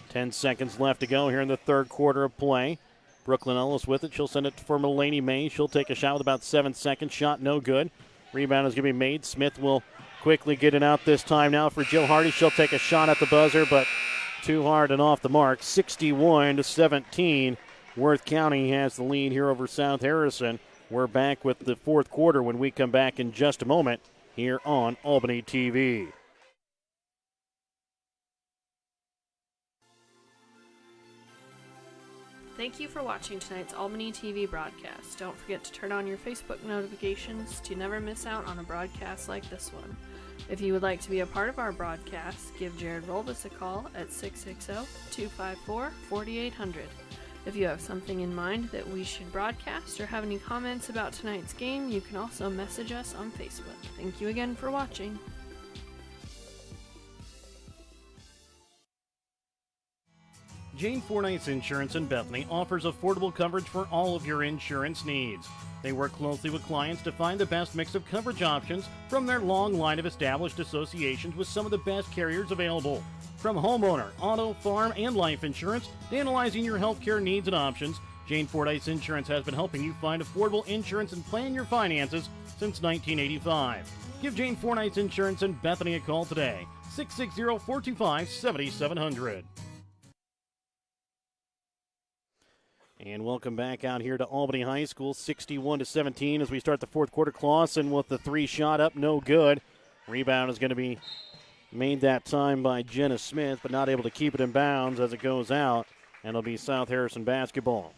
10 seconds left to go here in the third quarter of play. Brooklyn Ellis with it. She'll send it for Mulaney May. She'll take a shot with about 7 seconds. Shot no good. Rebound is going to be made. Smith will quickly get it out this time now for Jill Hardy. She'll take a shot at the buzzer, but too hard and off the mark. 61-17. Worth County has the lead here over South Harrison. We're back with the fourth quarter when we come back in just a moment here on Albany TV. Thank you for watching tonight's Albany TV broadcast. Don't forget to turn on your Facebook notifications to never miss out on a broadcast like this one. If you would like to be a part of our broadcast, give Jared Rolbus a call at 660-254-4800. If you have something in mind that we should broadcast or have any comments about tonight's game, you can also message us on Facebook. Thank you again for watching. Jane Fordyce Insurance in Bethany offers affordable coverage for all of your insurance needs. They work closely with clients to find the best mix of coverage options from their long line of established associations with some of the best carriers available. From homeowner, auto, farm, and life insurance to analyzing your healthcare needs and options, Jane Fordyce Insurance has been helping you find affordable insurance and plan your finances since 1985. Give Jane Fordyce Insurance in Bethany a call today, 660-425-7700. And welcome back out here to Albany High School, 61-17 as we start the fourth quarter. Clausen with the three shot up, no good. Rebound is going to be made that time by Jenna Smith, but not able to keep it in bounds as it goes out, and it'll be South Harrison basketball.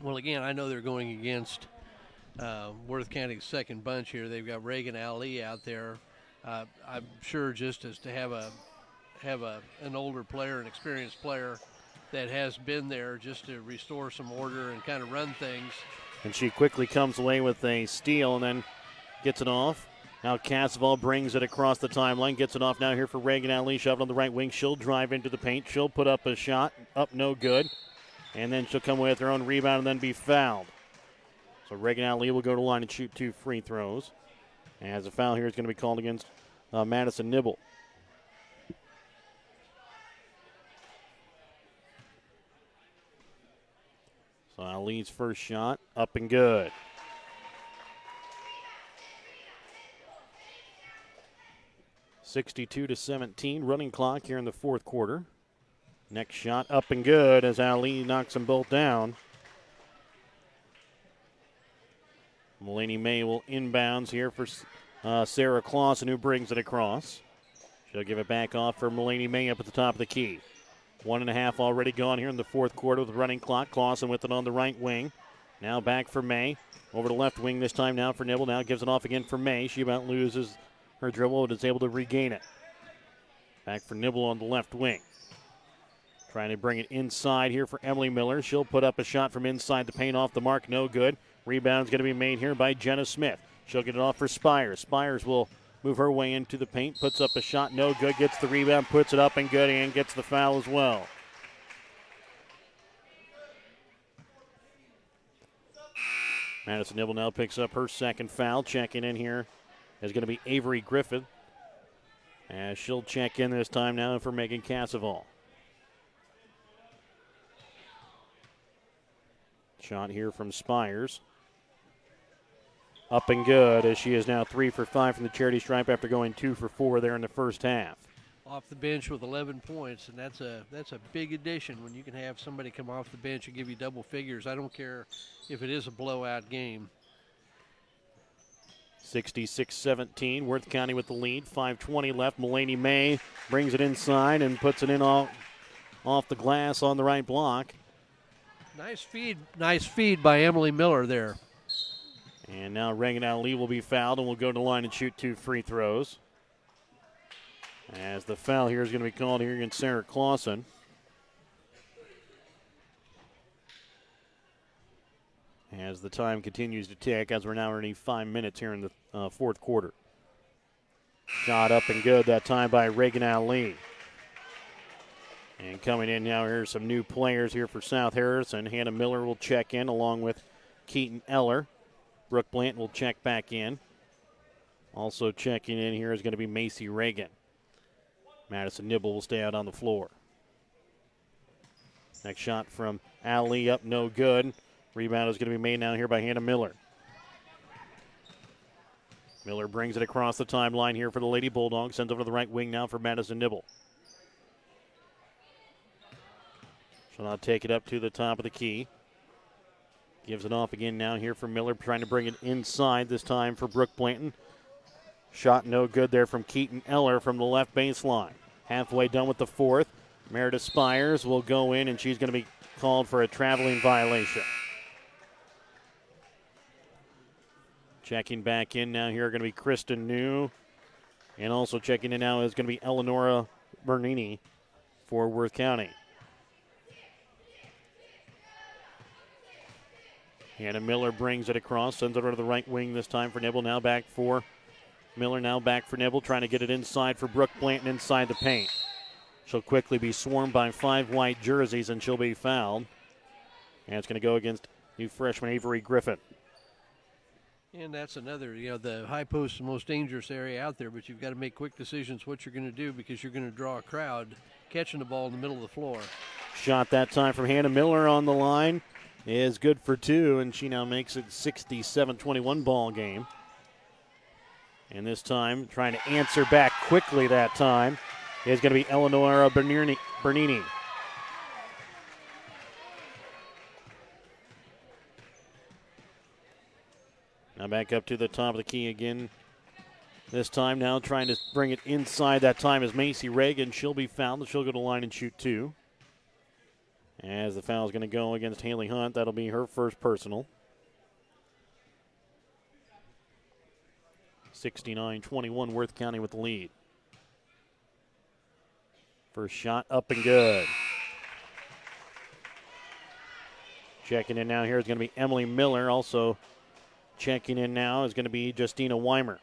Well, again, I know they're going against Worth County's second bunch here. They've got Reagan Ali out there. I'm sure just as to have an older player, an experienced player that has been there just to restore some order and kind of run things. And she quickly comes away with a steal and then gets it off. Now Casval brings it across the timeline, gets it off now here for Reagan Ali, shoved on the right wing. She'll drive into the paint. She'll put up a shot, up no good. And then she'll come away with her own rebound and then be fouled. So Reagan Ali will go to the line and shoot 2 free throws. As a foul here is going to be called against Madison Nibble. So Ali's first shot, up and good. (62-17) running clock here in the fourth quarter. Next shot, up and good as Ali knocks them both down. Mulaney May will inbounds here for Sarah Clausen, who brings it across. She'll give it back off for Mulaney May up at the top of the key. 1.5 already gone here in the fourth quarter with the running clock. Clausen with it on the right wing. Now back for May. Over the left wing this time now for Nibble. Now gives it off again for May. She about loses her dribble but is able to regain it. Back for Nibble on the left wing. Trying to bring it inside here for Emily Miller. She'll put up a shot from inside the paint, off the mark, no good. Rebound's going to be made here by Jenna Smith. She'll get it off for Spires. Spires will move her way into the paint, puts up a shot, no good, gets the rebound, puts it up and good, and gets the foul as well. Madison Nibble now picks up her second foul. Checking in here is going to be Avery Griffith, as she'll check in this time now for Megan Casseval. Shot here from Spires. Up and good, as she is now 3 for 5 from the charity stripe after going 2 for 4 there in the first half. off the bench with 11 points, and that's a big addition when you can have somebody come off the bench and give you double figures. I don't care if it is a blowout game. 66-17, Worth County with the lead. 5:20 left. Mulaney May brings it inside and puts it in off the glass on the right block. Nice feed by Emily Miller there. And now Reagan Ali will be fouled and will go to the line and shoot 2 free throws. As the foul here is going to be called here against Sarah Clausen. As the time continues to tick, as we're now already 5 minutes here in the fourth quarter. Shot up and good that time by Reagan Ali. And coming in now, here's some new players here for South Harrison. Hannah Miller will check in along with Keaton Eller. Brooke Blanton will check back in. Also checking in here is going to be Macy Reagan. Madison Nibble will stay out on the floor. Next shot from Ali up, no good. Rebound is going to be made now here by Hannah Miller. Miller brings it across the timeline here for the Lady Bulldogs. Sends over to the right wing now for Madison Nibble. She'll now take it up to the top of the key. Gives it off again now here for Miller, trying to bring it inside this time for Brooke Blanton. Shot no good there from Keaton Eller from the left baseline. Halfway done with the fourth. Meredith Spires will go in, and she's going to be called for a traveling violation. Checking back in now here are going to be Kristen New. And also checking in now is going to be Eleonora Bernini for Worth County. Hannah Miller brings it across, sends it over to the right wing this time for Nibble. Now back for Miller, now back for Nibble, trying to get it inside for Brooke Blanton inside the paint. She'll quickly be swarmed by 5 white jerseys, and she'll be fouled. And it's going to go against new freshman Avery Griffin. And that's another, the high post is the most dangerous area out there, but you've got to make quick decisions what you're going to do because you're going to draw a crowd catching the ball in the middle of the floor. Shot that time from Hannah Miller on the line is good for 2, and she now makes it 67-21 ball game. And this time, trying to answer back quickly that time, is going to be Eleonora Bernini. Now back up to the top of the key again. This time now trying to bring it inside that time is Macy Reagan. She'll be fouled. She'll go to the line and shoot 2. As the foul is going to go against Haley Hunt. That'll be her first personal. 69-21, Worth County with the lead. First shot up and good. Checking in now here is going to be Emily Miller. Also checking in now is going to be Justina Weimer.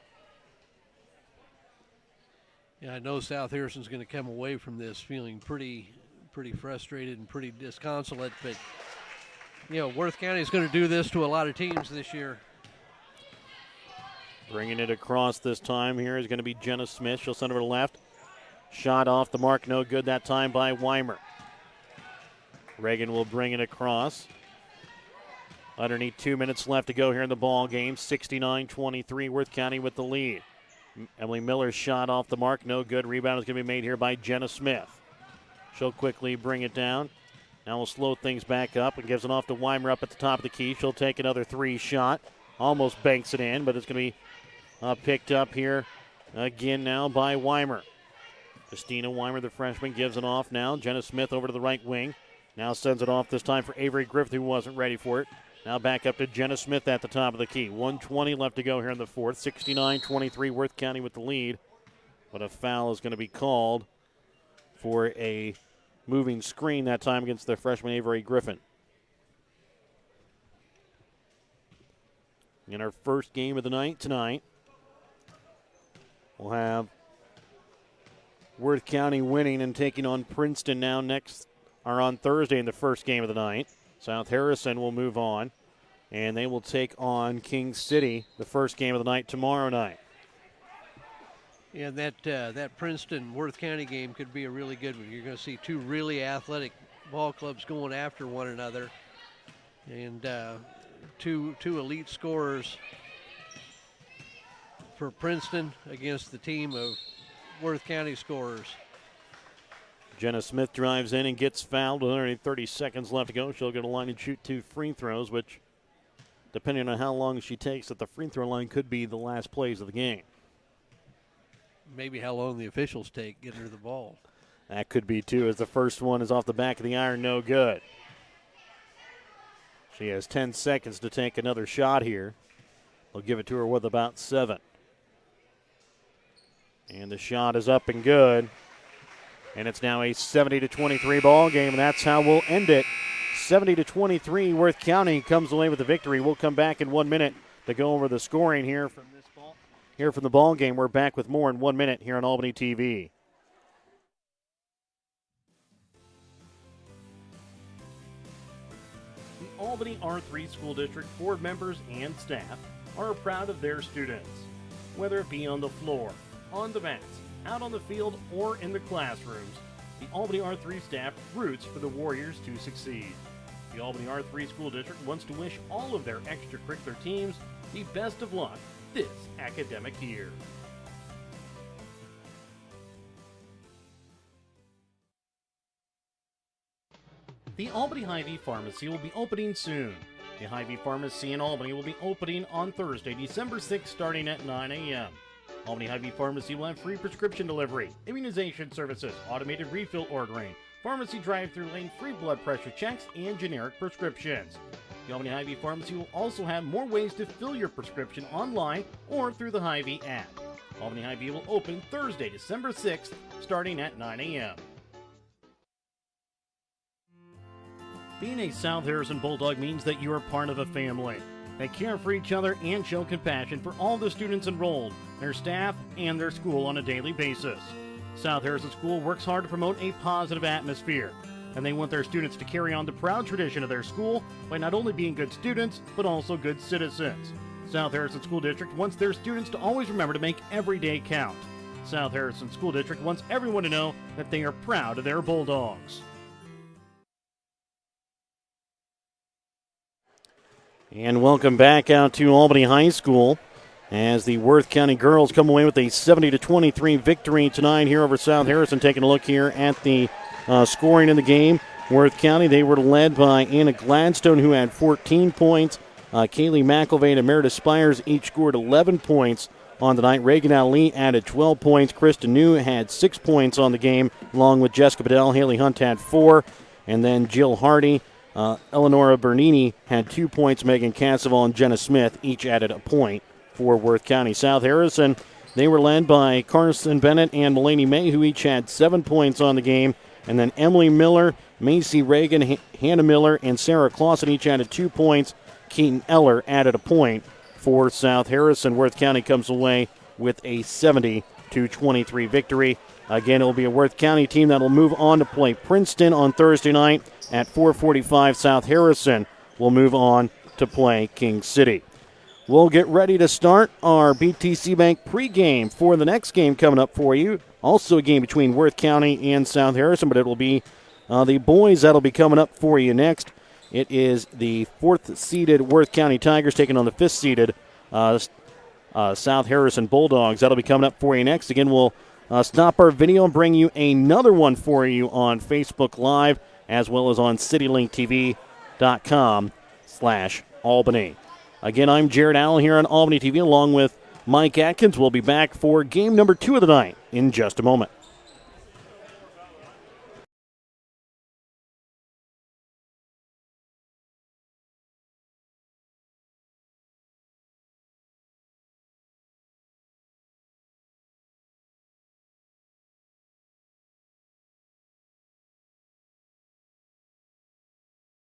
Yeah, I know South Harrison's going to come away from this feeling pretty frustrated and pretty disconsolate, but Worth County is going to do this to a lot of teams this year. Bringing it across this time here is going to be Jenna Smith. She'll send it over to the left. Shot off the mark, no good that time by Weimer. Reagan will bring it across. Underneath 2 minutes left to go here in the ball game. 69-23, Worth County with the lead. Emily Miller's shot off the mark, no good. Rebound is going to be made here by Jenna Smith. She'll quickly bring it down. Now we'll slow things back up and gives it off to Weimer up at the top of the key. She'll take another 3 shot. Almost banks it in, but it's going to be picked up here again now by Weimer. Justina Weimer, the freshman, gives it off now. Jenna Smith over to the right wing. Now sends it off this time for Avery Griffith, who wasn't ready for it. Now back up to Jenna Smith at the top of the key. 1:20 left to go here in the fourth. 69-23, Worth County with the lead. But a foul is going to be called for a moving screen that time against the freshman Avery Griffin. In our first game of the night tonight, we'll have Worth County winning and taking on Princeton now on Thursday in the first game of the night. South Harrison will move on, and they will take on King City the first game of the night tomorrow night. Yeah, that Princeton-Worth County game could be a really good one. You're going to see 2 really athletic ball clubs going after one another, and two elite scorers for Princeton against the team of Worth County scorers. Jenna Smith drives in and gets fouled with only 30 seconds left to go. She'll go to line and shoot 2 free throws, which, depending on how long she takes at the free throw line, could be the last plays of the game. Maybe how long the officials take getting her the ball. That could be, too, as the first one is off the back of the iron, no good. She has 10 seconds to take another shot here. They'll give it to her with about 7. And the shot is up and good. And it's now a 70-23 ball game, and that's how we'll end it. 70-23, Worth County comes away with the victory. We'll come back in 1 minute to go over the scoring here from the ball game. We're back with more in 1 minute here on Albany TV. The Albany R3 School District board members and staff are proud of their students. Whether it be on the floor, on the mats, out on the field, or in the classrooms, the Albany R3 staff roots for the Warriors to succeed. The Albany R3 School District wants to wish all of their extracurricular teams the best of luck this academic year. The Albany Hy-Vee Pharmacy will be opening soon. The Hy-Vee Pharmacy in Albany will be opening on Thursday, December 6th, starting at 9 a.m. Albany Hy-Vee Pharmacy will have free prescription delivery, immunization services, automated refill ordering, pharmacy drive-through lane, free blood pressure checks, and generic prescriptions. The Albany Hy-Vee Pharmacy will also have more ways to fill your prescription online or through the Hy-Vee app. Albany Hy-Vee will open Thursday, December 6th, starting at 9 a.m. Being a South Harrison Bulldog means that you are part of a family. They care for each other and show compassion for all the students enrolled, their staff, and their school on a daily basis. South Harrison School works hard to promote a positive atmosphere, and they want their students to carry on the proud tradition of their school by not only being good students, but also good citizens. South Harrison School District wants their students to always remember to make every day count. South Harrison School District wants everyone to know that they are proud of their Bulldogs. And welcome back out to Albany High School as the Worth County girls come away with a 70-23 victory tonight here over South Harrison. Taking a look here at the scoring in the game. Worth County, they were led by Anna Gladstone, who had 14 points. Kaylee McElvain and Meredith Spires each scored 11 points on the night. Reagan Ali added 12 points. Krista New had 6 points on the game, along with Jessica Bedell. Haley Hunt had 4. And then Jill Hardy, Eleonora Bernini had 2 points. Megan Cassaval and Jenna Smith each added a point for Worth County. South Harrison, they were led by Carson Bennett and Mulaney May, who each had 7 points on the game. And then Emily Miller, Macy Reagan, Hannah Miller, and Sarah Clausen each added 2 points. Keaton Eller added a point for South Harrison. Worth County comes away with a 70-23 victory. Again, it will be a Worth County team that will move on to play Princeton on Thursday night at 4:45. South Harrison will move on to play King City. We'll get ready to start our BTC Bank pregame for the next game coming up for you. Also a game between Worth County and South Harrison, but it will be the boys that'll be coming up for you next. It is the 4th-seeded Worth County Tigers taking on the 5th-seeded South Harrison Bulldogs. That'll be coming up for you next. Again, we'll stop our video and bring you another one for you on Facebook Live, as well as on citylinktv.com/Albany. Again, I'm Jared Allen here on Albany TV, along with Mike Atkins. We'll be back for game number 2 of the night in just a moment.